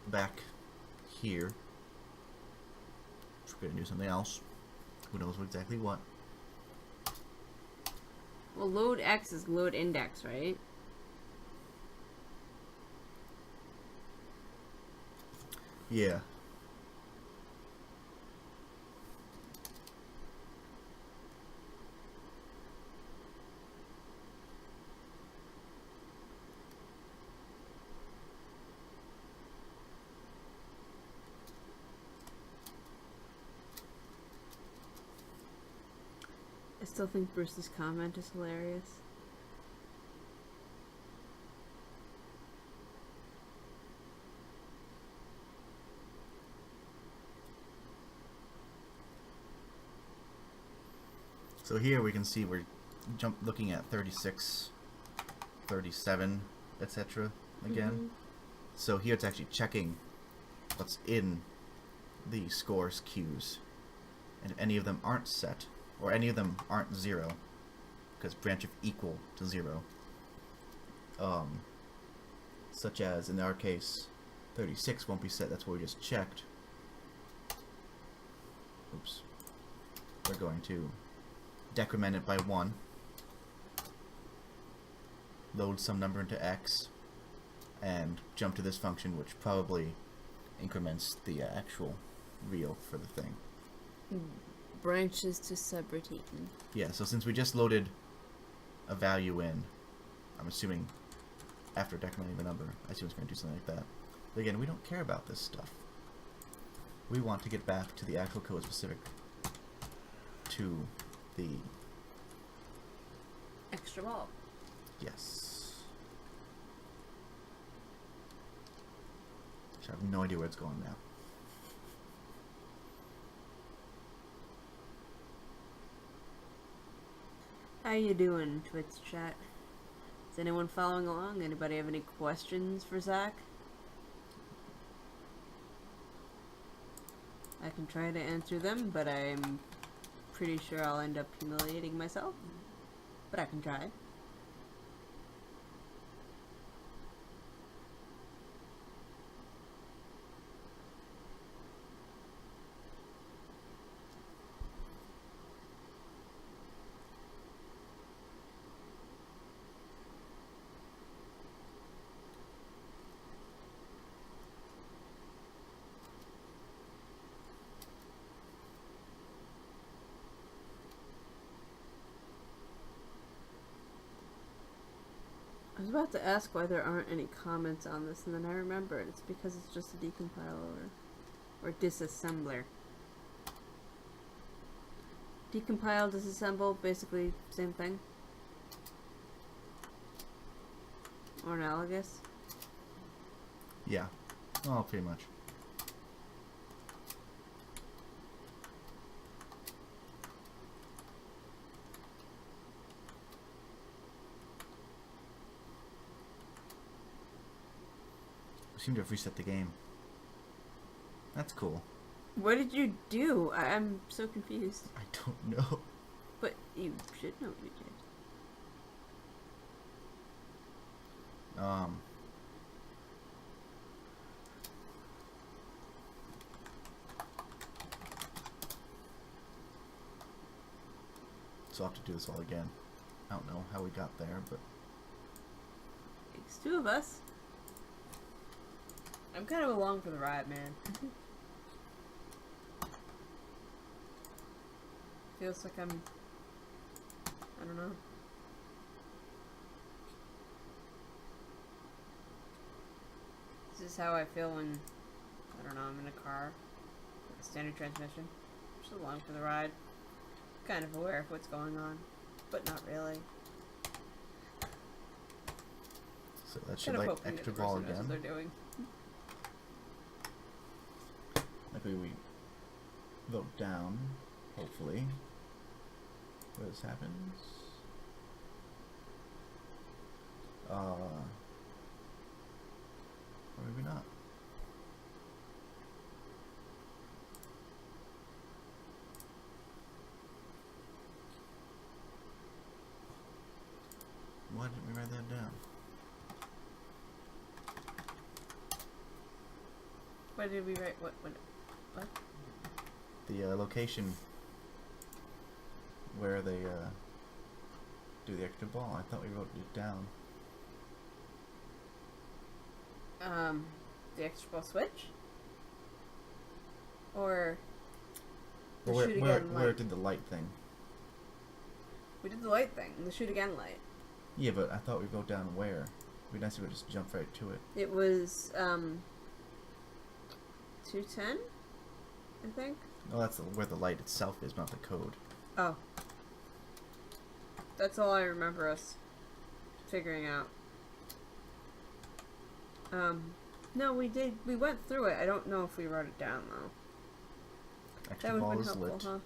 A: back here. We're gonna do something else. Who knows exactly what.
B: Well, load X is load index, right?
A: Yeah.
B: I still think Bruce's comment is hilarious.
A: So here we can see we're looking at 36, 37, etc. again.
B: Mm-hmm.
A: So here it's actually checking what's in the scores queues. And if any of them aren't set, or any of them aren't 0, because branch of equal to 0, such as in our case 36 won't be set, that's what we just checked. Oops. We're going to decrement it by 1, load some number into X, and jump to this function, which probably increments the actual real for the thing.
B: Branches to subroutine.
A: Yeah, so since we just loaded a value in, I'm assuming after decrementing the number, I assume it's going to do something like that. But again, we don't care about this stuff. We want to get back to the actual code specific to the...
B: Extra ball.
A: Yes. I have no idea where it's going now.
B: How you doing, Twitch chat? Is anyone following along? Anybody have any questions for Zach? I can try to answer them, but I'm pretty sure I'll end up humiliating myself. But I can try. I was about to ask why there aren't any comments on this, and then I remembered it's because it's just a decompiler or disassembler. Decompile, disassemble, basically same thing. Or analogous.
A: Yeah. Oh, pretty much. We seem to have reset the game. That's cool.
B: What did you do? I'm so confused.
A: I don't know.
B: But you should know what you did.
A: So I'll have to do this all again. I don't know how we got there, but...
B: It's two of us. I'm kind of along for the ride, man. Feels like I'm... I don't know. This is how I feel when, I don't know, I'm in a car with a standard transmission. Just along for the ride. Kind of aware of what's going on, but not really.
A: So that should light extra ball again.
B: What they're doing.
A: Maybe we vote down, hopefully, where this happens. Or maybe not. Why didn't we write that down?
B: What did we write? What?
A: The location where they do the extra ball? I thought we wrote it down.
B: The extra ball switch? Or the
A: Well,
B: shoot again light?
A: where did the light thing?
B: We did the light thing, the shoot again light.
A: Yeah, but I thought we wrote down where. It'd be nice if we just jumped right to it.
B: It was 210, I think.
A: Oh, that's where the light itself is, not the code.
B: Oh. That's all I remember us figuring out. No, we did. We went through it. I don't know if we wrote it down, though.
A: Extra
B: That would
A: ball
B: have been
A: is
B: helpful,
A: lit.
B: huh?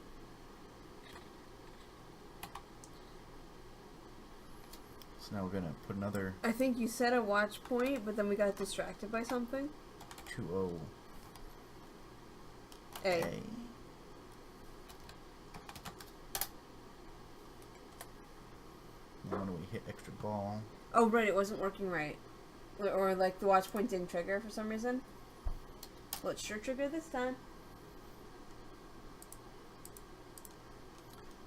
A: So now we're gonna put another
B: I think you set a watch point, but then we got distracted by something.
A: 2-0
B: A.
A: A. Now when we hit extra ball,
B: Oh, right, it wasn't working right. Or, like, the watch point didn't trigger for some reason. Well, it sure triggered this time.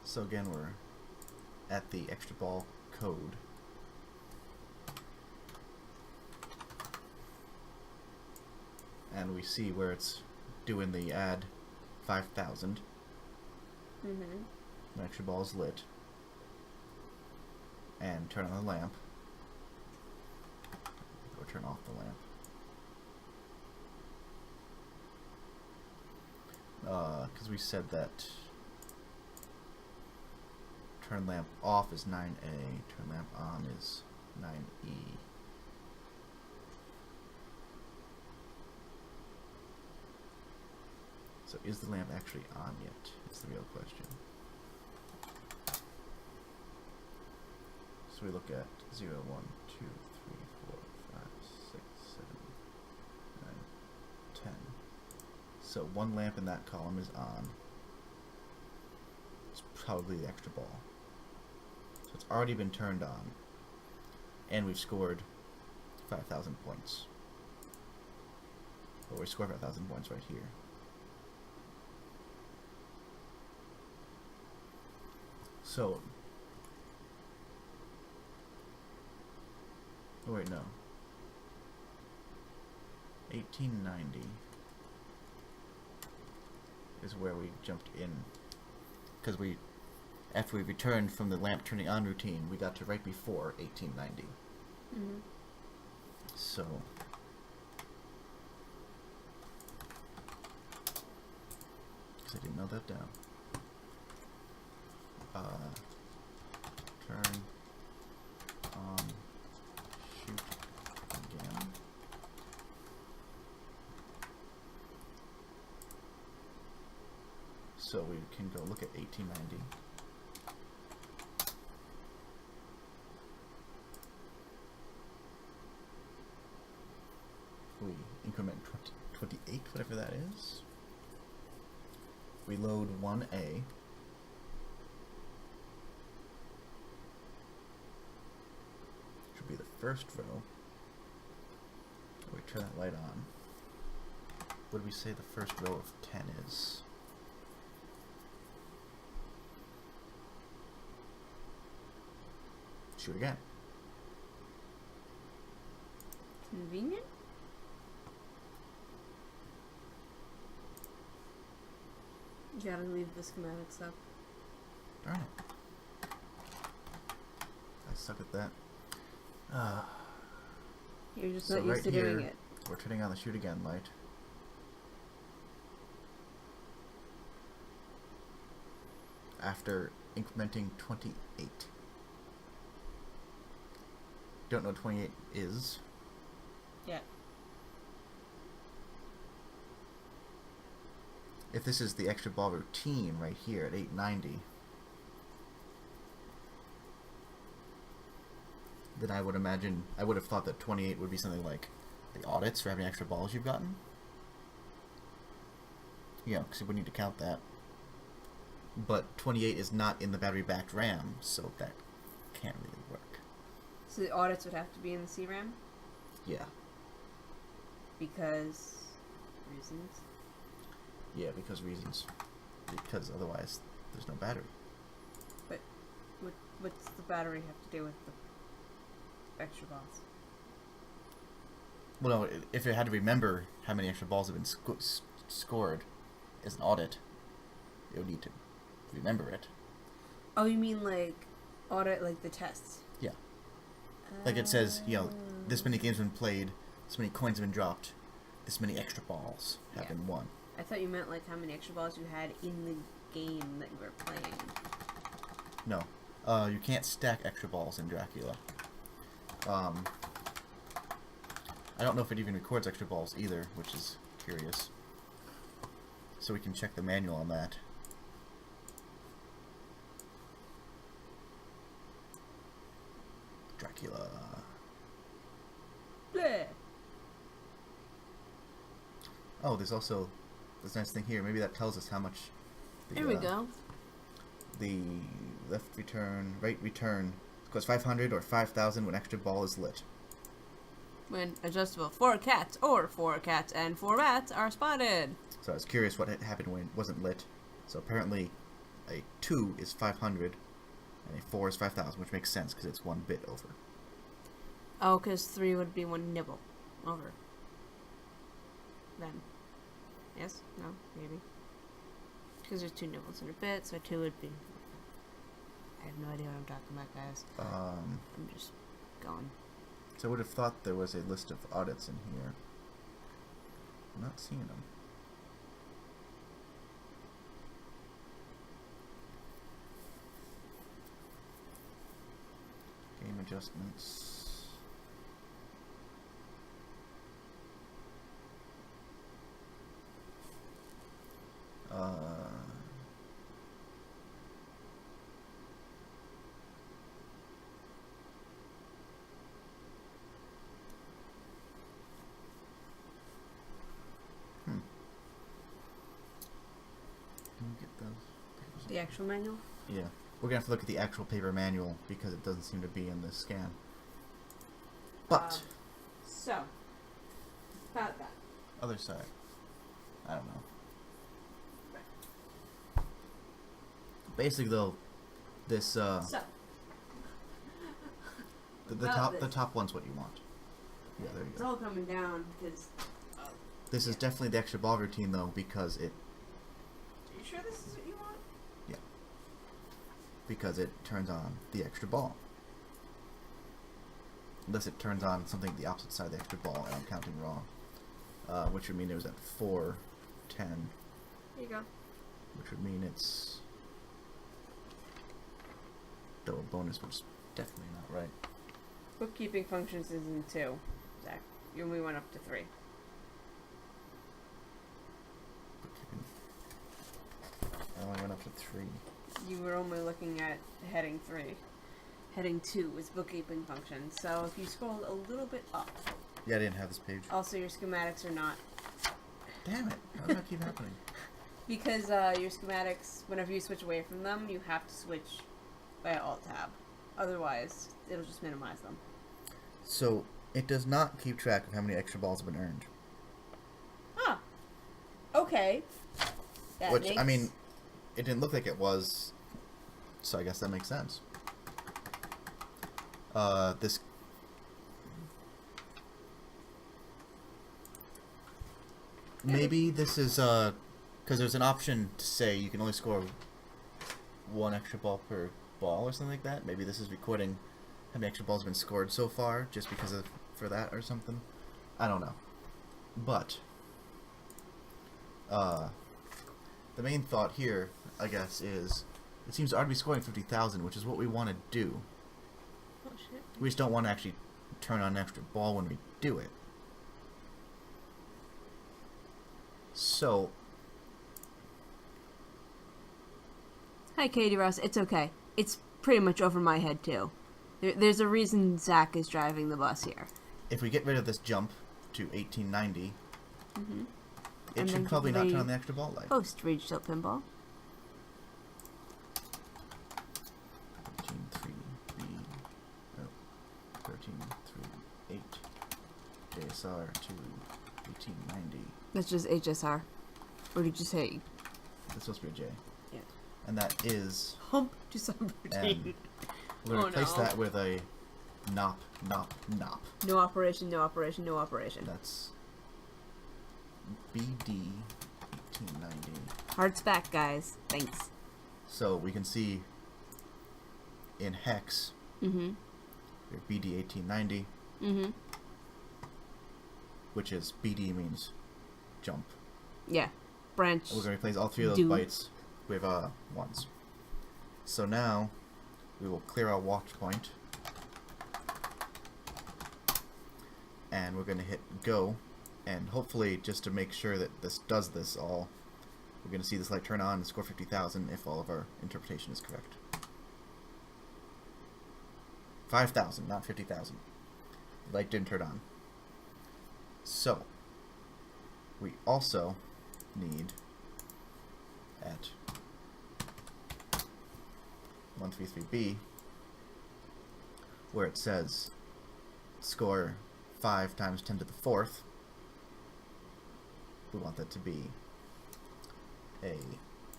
A: so again we're at the extra ball code. And we see where it's doing the add 5,000.
B: Mm-hmm.
A: The extra ball is lit. And turn on the lamp. Or turn off the lamp. Because we said that turn lamp off is 9A, turn lamp on is 9E. So is the lamp actually on yet? Is the real question. So we look at 0, 1, 2, 3, 4, 5, 6, 7, 9, 10. So one lamp in that column is on. It's probably the extra ball. So it's already been turned on. And we've scored 5,000 points. Well, we scored 5,000 points right here. So, oh wait, no. 1890 is where we jumped in. Because we, after we returned from the lamp turning on routine, we got to right before 1890.
B: Mm-hmm.
A: So, because I didn't know that down. Turn on, shoot again. So we can go look at 1890. We increment 28, whatever that is. We load 1A. Be the first row. We turn that light on. What do we say the first row of 10 is? Shoot again.
B: Convenient? You gotta leave the schematics up.
A: Darn it. I suck at that.
B: You're just
A: So
B: not used
A: right
B: to
A: here,
B: doing it.
A: we're turning on the shoot again light. After incrementing 28. Don't know what 28 is.
B: Yeah.
A: If this is the extra ball routine right here at 890, then I would imagine, I would have thought that 28 would be something like the audits for having extra balls you've gotten. Yeah, because we need to count that. But 28 is not in the battery-backed RAM, so that can't really work.
B: So the audits would have to be in the CRAM?
A: Yeah.
B: Because reasons?
A: Yeah, because reasons. Because otherwise, there's no battery.
B: But what's the what battery have to do with the extra balls?
A: Well, no, if it had to remember how many extra balls have been scored as an audit, it would need to remember it.
B: Oh, you mean like audit, like the tests?
A: Yeah. Like it says, this many games have been played, this many coins have been dropped, this many extra balls have been won.
B: I thought you meant like how many extra balls you had in the game that you were playing.
A: No. You can't stack extra balls in Dracula. I don't know if it even records extra balls either, which is curious. So we can check the manual on that. Dracula.
B: Bleh.
A: Oh, there's also this nice thing here. Maybe that tells us how much.
B: Here we go.
A: The left return, right return costs 500 or 5,000 when extra ball is lit.
B: When adjustable 4 cats or 4 cats and 4 bats are spotted.
A: So I was curious what had happened when it wasn't lit. So apparently a 2 is 500 and a 4 is 5,000, which makes sense because it's 1 bit over.
B: Oh, because 3 would be 1 nibble over. Then. Yes? No? Maybe? Because there's 2 nibbles in a bit, so 2 would be... I have no idea what I'm talking about, guys. I'm just going.
A: So I would have thought there was a list of audits in here. I'm not seeing them. Game adjustments. Can we get those papers?
B: The actual manual?
A: Yeah. We're going to have to look at the actual paper manual because it doesn't seem to be in this scan. But...
B: so, about that.
A: other side. I don't know. Basically, though, this
B: So,
A: the top one's what you want. Yeah, there you
B: it's
A: go.
B: all coming down because...
A: This is definitely the extra ball routine, though, because it
B: Are you sure this is what you want?
A: because it turns on the extra ball. Unless it turns on something the opposite side of the extra ball, and I'm counting wrong. Which would mean it was at 410.
B: Here you go.
A: Which would mean it's double bonus, which is definitely not right.
B: Bookkeeping functions is in 2, Zach. You only went up to 3.
A: I only went up to 3.
B: You were only looking at heading 3. Heading 2 is bookkeeping function. So if you scroll a little bit up.
A: Yeah, I didn't have this page.
B: Also, your schematics are not.
A: Damn it! How does that keep happening?
B: Because your schematics, whenever you switch away from them, you have to switch by Alt-Tab. Otherwise, it'll just minimize them.
A: So, it does not keep track of how many extra balls have been earned.
B: Huh. Okay. That
A: Which,
B: makes...
A: I mean, it didn't look like it was, so I guess that makes sense. This... Maybe this is, because there's an option to say you can only score 1 extra ball per ball or something like that. Maybe this is recording how many extra balls have been scored so far, just because of, for that or something. I don't know. But, the main thought here, I guess, is it seems odd to be scoring 50,000, which is what we want to do.
B: Oh, shit.
A: We just don't want to actually turn on an extra ball when we do it. So...
B: Hi, Katie Ross. It's okay. It's pretty much over my head, too. There's a reason Zach is driving the bus here.
A: if we get rid of this jump to 1890, it
B: And
A: should
B: then
A: probably not
B: the
A: turn on the extra ball light.
B: Post Rage Tilt Pinball.
A: 13.3B, 13.3.8, JSR to 1890.
B: That's just HSR. Or did you say?
A: That's supposed to be a J.
B: Yeah.
A: And that is
B: Hump to subroutine.
A: We're going to replace
B: no.
A: that with a nop, nop, nop.
B: No operation, no operation, no operation.
A: That's BD 1890.
B: Hearts back, guys. Thanks.
A: So we can see in hex,
B: Mm-hmm.
A: we have BD 1890,
B: Mm-hmm.
A: which is BD means jump.
B: Yeah. Branch.
A: And we're going to replace all three of those bytes with ones. So now we will clear our watch point, and we're going to hit go, and hopefully, just to make sure that this does this all, we're going to see this light turn on and score 50,000 if all of our interpretation is correct. 5,000, not 50,000. The light didn't turn on. So we also need at 133B, where it says score 5 times 10 to the 4th, we want that to be a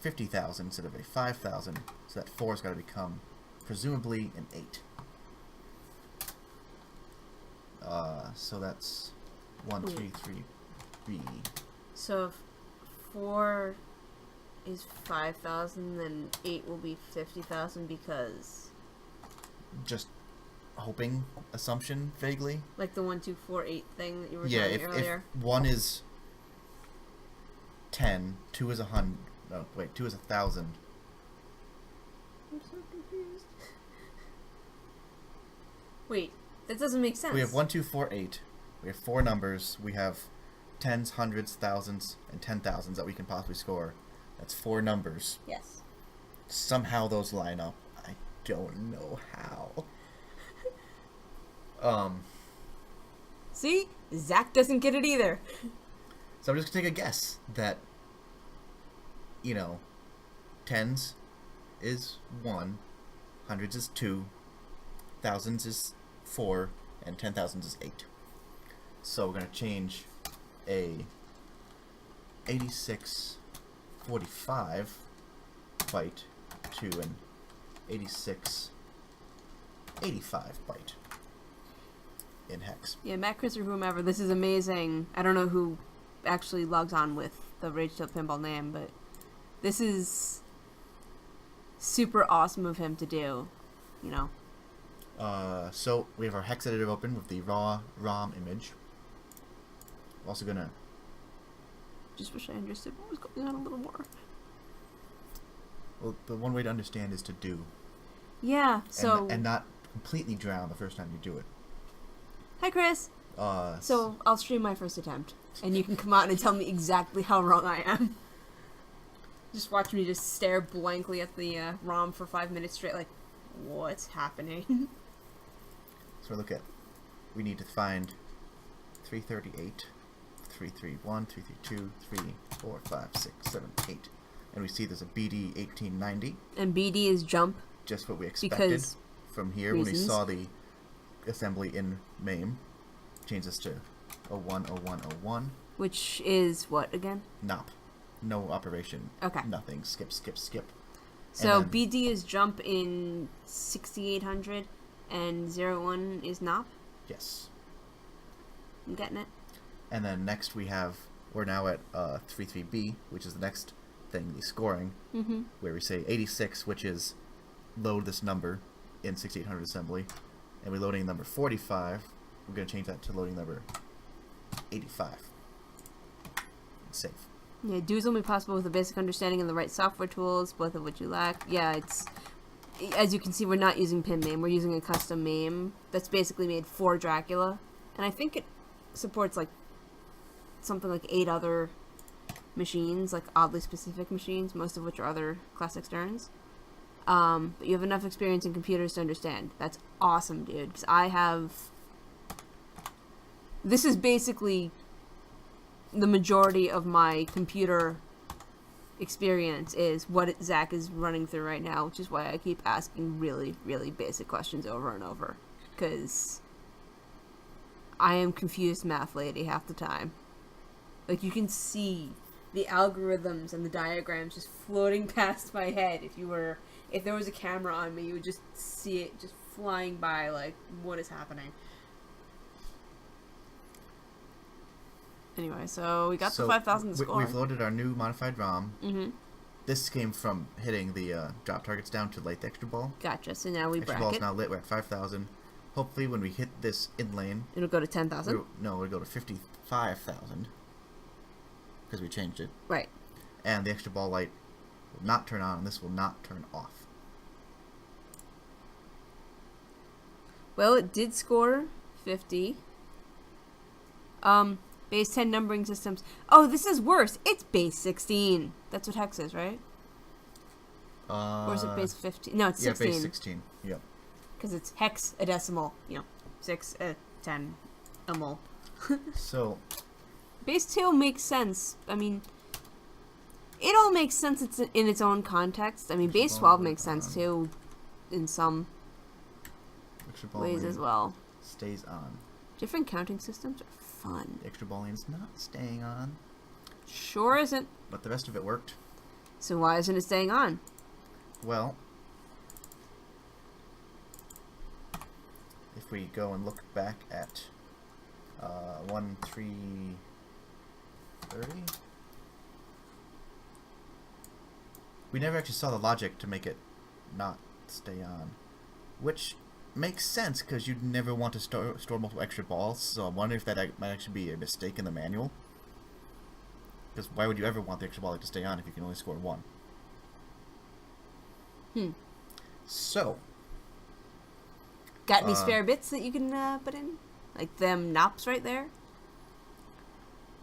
A: 50,000 instead of a 5,000, so that 4's got to become presumably an 8. So that's 133B.
B: So if 4 is 5,000, then 8 will be 50,000 because...
A: Just hoping assumption, vaguely.
B: Like the 1, 2, 4, 8 thing that you were
A: Yeah,
B: telling me earlier?
A: if 1 is 10, 2 is 100, no, wait, 2 is 1,000.
B: I'm so confused. Wait, that doesn't make sense.
A: We have 1, 2, 4, 8. We have 4 numbers. We have tens, hundreds, thousands, and 10,000s that we can possibly score. That's 4 numbers.
B: Yes.
A: Somehow those line up. I don't know how.
B: See? Zach doesn't get it either.
A: So I'm just gonna take a guess that, you know, tens is 1, hundreds is 2, thousands is 4, and 10,000s is 8. So we're gonna change a 8645 byte to an 8685 byte in hex.
B: Yeah, Matt, Chris, or whomever, this is amazing. I don't know who actually logs on with the Rage Tail Pinball name, but this is super awesome of him to do, you know.
A: So we have our hex editor open with the raw ROM image. We're also gonna...
B: Just wish I understood what was going on a little more.
A: Well, the one way to understand is to do.
B: Yeah, so...
A: And not completely drown the first time you do it.
B: Hi, Chris! So, I'll stream my first attempt, and you can come out and tell me exactly how wrong I am. Just watch me just stare blankly at the ROM for 5 minutes straight, like, what's happening?
A: So look at... We need to find 338, 331, 332, 3, 4, 5, 6, 7, 8. And we see there's a BD 1890.
B: And BD is jump.
A: Just what we expected from here
B: reasons.
A: when we saw the assembly in MAME. Change this to 010101.
B: Which is what again?
A: Nop. No operation.
B: Okay.
A: Nothing. Skip, skip, skip.
B: So BD is jump in 6800 and 01 is NOP?
A: Yes.
B: I'm getting it.
A: And then next we're now at 33B, which is the next thing, the scoring, where we say 86, which is load this number in 6800 assembly. And we're loading number 45. We're going to change that to loading number 85. Save.
B: Yeah, do is only possible with a basic understanding and the right software tools, both of which you lack. Yeah, it's... As you can see, we're not using pin MAME. We're using a custom MAME that's basically made for Dracula. And I think it supports, like, something like 8 other machines, like oddly specific machines, most of which are other classic Sterns. But you have enough experience in computers to understand. That's awesome, dude. Because I have... This is basically the majority of my computer experience is what Zach is running through right now, which is why I keep asking really, really basic questions over and over. Because I am confused math lady half the time. Like, you can see the algorithms and the diagrams just floating past my head. If there was a camera on me, you would just see it just flying by, like, what is happening? Anyway, so we got the 5,000 score.
A: We've loaded our new modified ROM.
B: Mm-hmm.
A: This came from hitting the drop targets down to light the extra ball.
B: Gotcha, so now we
A: extra
B: bracket.
A: Ball is now lit, we're at 5,000. Hopefully when we hit this in lane...
B: It'll go to 10,000?
A: No, it'll go to 55,000. Because we changed it.
B: Right.
A: And the extra ball light will not turn on, and this will not turn off.
B: Well, it did score 50. Base 10 numbering systems. Oh, this is worse. It's base 16. That's what hex is, right? Or is it base 15? No, it's 16.
A: Yeah, base 16. Yep.
B: Because it's hexadecimal. 6, 10, a mole.
A: So...
B: Base 2 makes sense. I mean, it all makes sense in its own context. I mean, base 12 makes sense, too, in some ways as well.
A: Stays on.
B: Different counting systems are fun.
A: The extra ball lane's not staying on.
B: Sure isn't.
A: But the rest of it worked.
B: So why isn't it staying on?
A: Well, if we go and look back at 1.3.30, we never actually saw the logic to make it not stay on, which makes sense because you'd never want to store multiple extra balls. So I wonder if that might actually be a mistake in the manual. Because why would you ever want the extra ball to stay on if you can only score one? So,
B: got any spare bits that you can put in? Like them knops right there?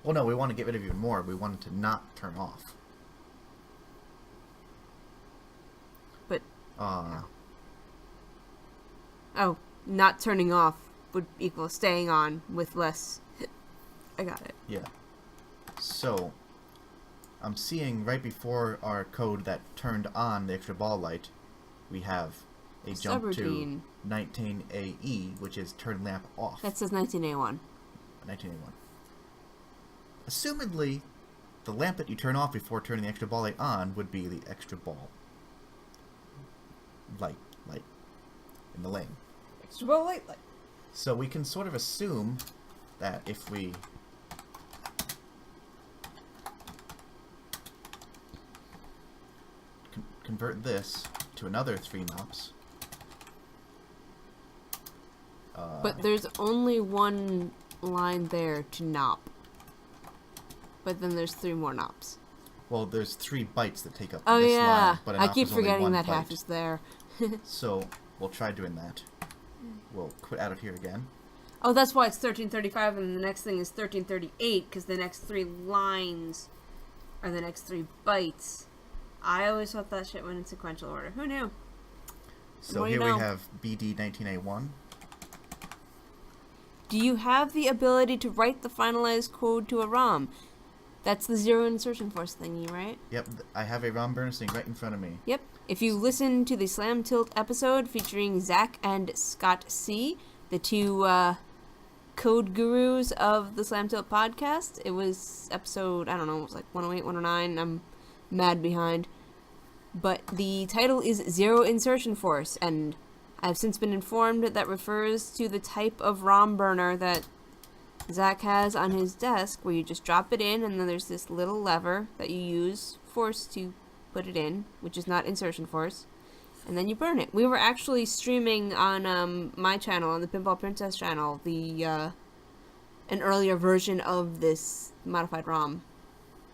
A: Well, no, we want to get rid of even more. We want it to not turn off.
B: But...
A: Yeah.
B: Oh, not turning off would equal staying on with less... I got it.
A: Yeah. So, I'm seeing right before our code that turned on the extra ball light, we have a jump to 19AE, which is turn lamp off.
B: That says 19A1.
A: 19A1. Assumedly, the lamp that you turn off before turning the extra ball light on would be the extra ball light in the lane.
B: Extra ball light.
A: So we can sort of assume that if we convert this to another 3 knops.
B: But there's only one line there to knop. But then there's 3 more knops.
A: Well, there's 3 bytes that take up
B: this
A: line. But
B: I keep forgetting that half is there.
A: So we'll try doing that. We'll quit out of here again.
B: Oh, that's why it's 1335 and the next thing is 1338, because the next 3 lines are the next 3 bytes. I always thought that shit went in sequential order. Who knew?
A: So here we have BD19A1.
B: Do you have the ability to write the finalized code to a ROM? That's the zero insertion force thingy, right?
A: Yep, I have a ROM burner sitting right in front of me.
B: Yep. If you listen to the Slam Tilt episode featuring Zach and Scott C., the 2 code gurus of the Slam Tilt podcast, it was episode, I don't know, it was like 108, 109. I'm mad behind. But the title is Zero Insertion Force, and I've since been informed that refers to the type of ROM burner that Zach has on his desk, where you just drop it in, and then there's this little lever that you use force to put it in, which is not insertion force, and then you burn it. We were actually streaming on my channel, on the Pinball Princess channel, an earlier version of this modified ROM.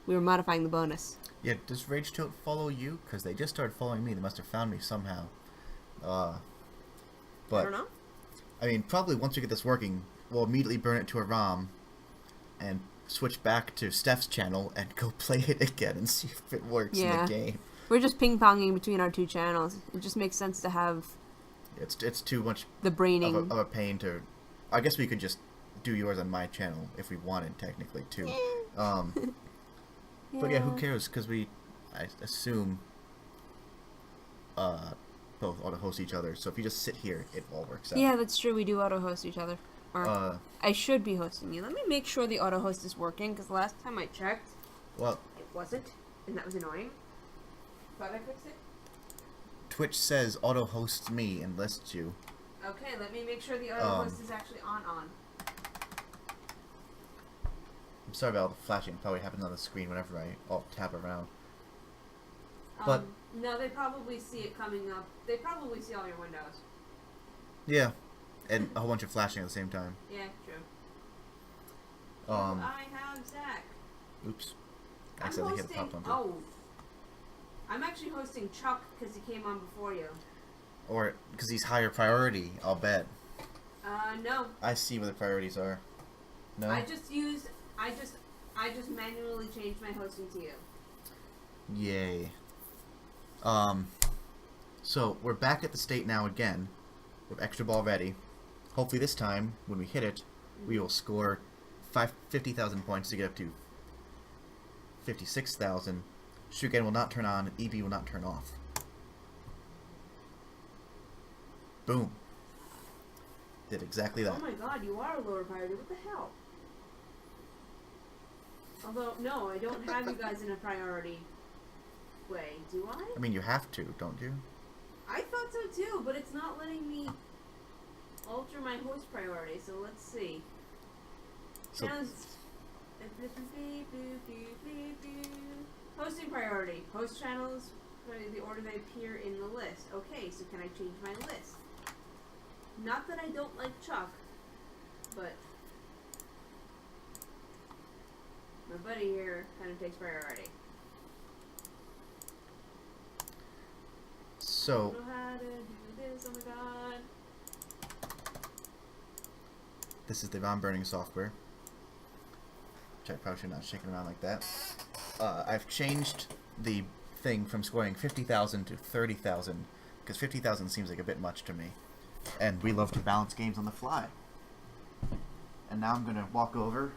B: We were modifying the bonus.
A: Yeah, does Rage Tilt follow you? Because they just started following me. They must have found me somehow. But
B: I don't know.
A: I mean, probably once we get this working, we'll immediately burn it to a ROM and switch back to Steph's channel and go play it again and see if it works in the game.
B: We're just ping-ponging between our 2 channels. It just makes sense to have...
A: It's too much
B: the braining
A: of a pain to... I guess we could just do yours on my channel if we wanted, technically, too. But yeah, who cares? Because I assume, both auto-host each other. So if you just sit here, it all works out.
B: Yeah, that's true. We do auto-host each other. I should be hosting you. Let me make sure the auto-host is working, because last time I checked,
A: well,
B: wasn't, and that was annoying. Thought I fixed it.
A: Twitch says auto hosts me and lists you.
B: Okay, let me make sure the auto host is actually on.
A: I'm sorry about all the flashing. It probably happens on the screen whenever I'll tap around. But
B: no, they probably see it coming up. They probably see all your windows.
A: yeah, and a whole bunch of flashing at the same time.
B: Yeah, true. I have Zach.
A: Oops. I accidentally hit the pop bumper.
B: Oh. I'm actually hosting Chuck because he came on before you.
A: Or because he's higher priority, I'll bet.
B: No.
A: I see where the priorities are. No?
B: I just manually changed my hosting to you.
A: Yay. So we're back at the state now again with extra ball ready. Hopefully this time, when we hit it, we will score 50,000 points to get up to 56,000. Shugen will not turn on, and EB will not turn off. Boom. Did exactly that.
B: Oh my god, you are a lower priority. What the hell? Although, no, I don't have you guys in a priority way, do I?
A: I mean, you have to, don't you?
B: I thought so too, but it's not letting me alter my host priority, so let's see.
A: So,
B: hosting priority. Host channels, the order they appear in the list. Okay, so can I change my list? Not that I don't like Chuck, but my buddy here kind of takes priority.
A: so
B: I don't know how to do this, oh my god.
A: this is the ROM burning software. Which I probably should not shake it around like that. I've changed the thing from scoring 50,000 to 30,000 because 50,000 seems like a bit much to me. And we love to balance games on the fly. And now I'm going to walk over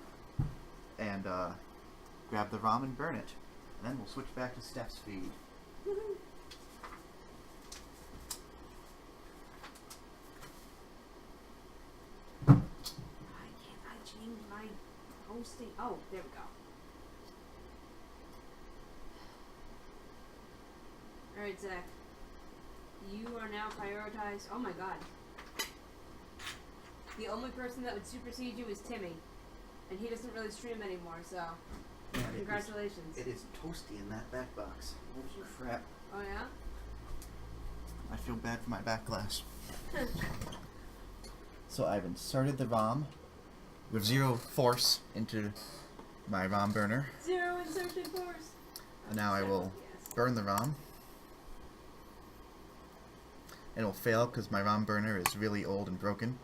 A: and grab the ROM and burn it. And then we'll switch back to Steph's feed.
B: Why can't I change my hosting? Oh, there we go. Alright, Zach. You are now prioritized. Oh my god. The only person that would supersede you is Timmy. And he doesn't really stream anymore, so congratulations.
A: It is toasty in that back box. Holy crap.
B: Oh yeah?
A: I feel bad for my back glass. So I've inserted the ROM with 0 force into my ROM burner.
B: 0 insertion force.
A: And now I will burn the ROM. And it'll fail because my ROM burner is really old and broken.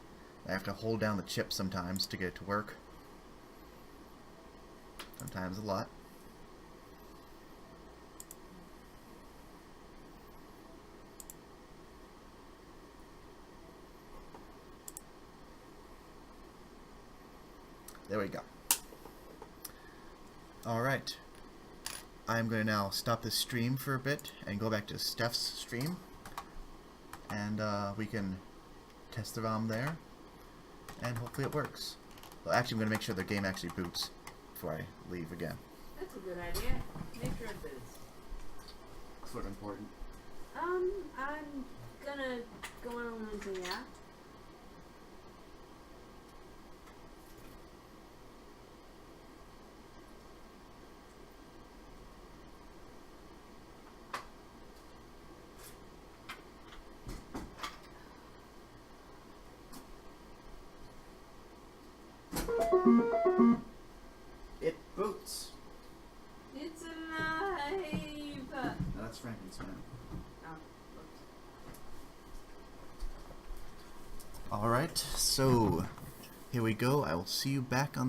A: I have to hold down the chip sometimes to get it to work. Sometimes a lot. There we go. Alright. I'm going to now stop the stream for a bit and go back to Steph's stream. And we can test the ROM there. And hopefully it works. Well, actually, I'm going to make sure the game actually boots before I leave again.
B: That's a good idea. Make sure it boots.
A: Sort of important.
B: I'm gonna go on and say yeah.
A: It boots.
B: It's alive.
A: No, that's Frankenstein.
B: Oh, oops.
A: Alright, so here we go. I will see you back on the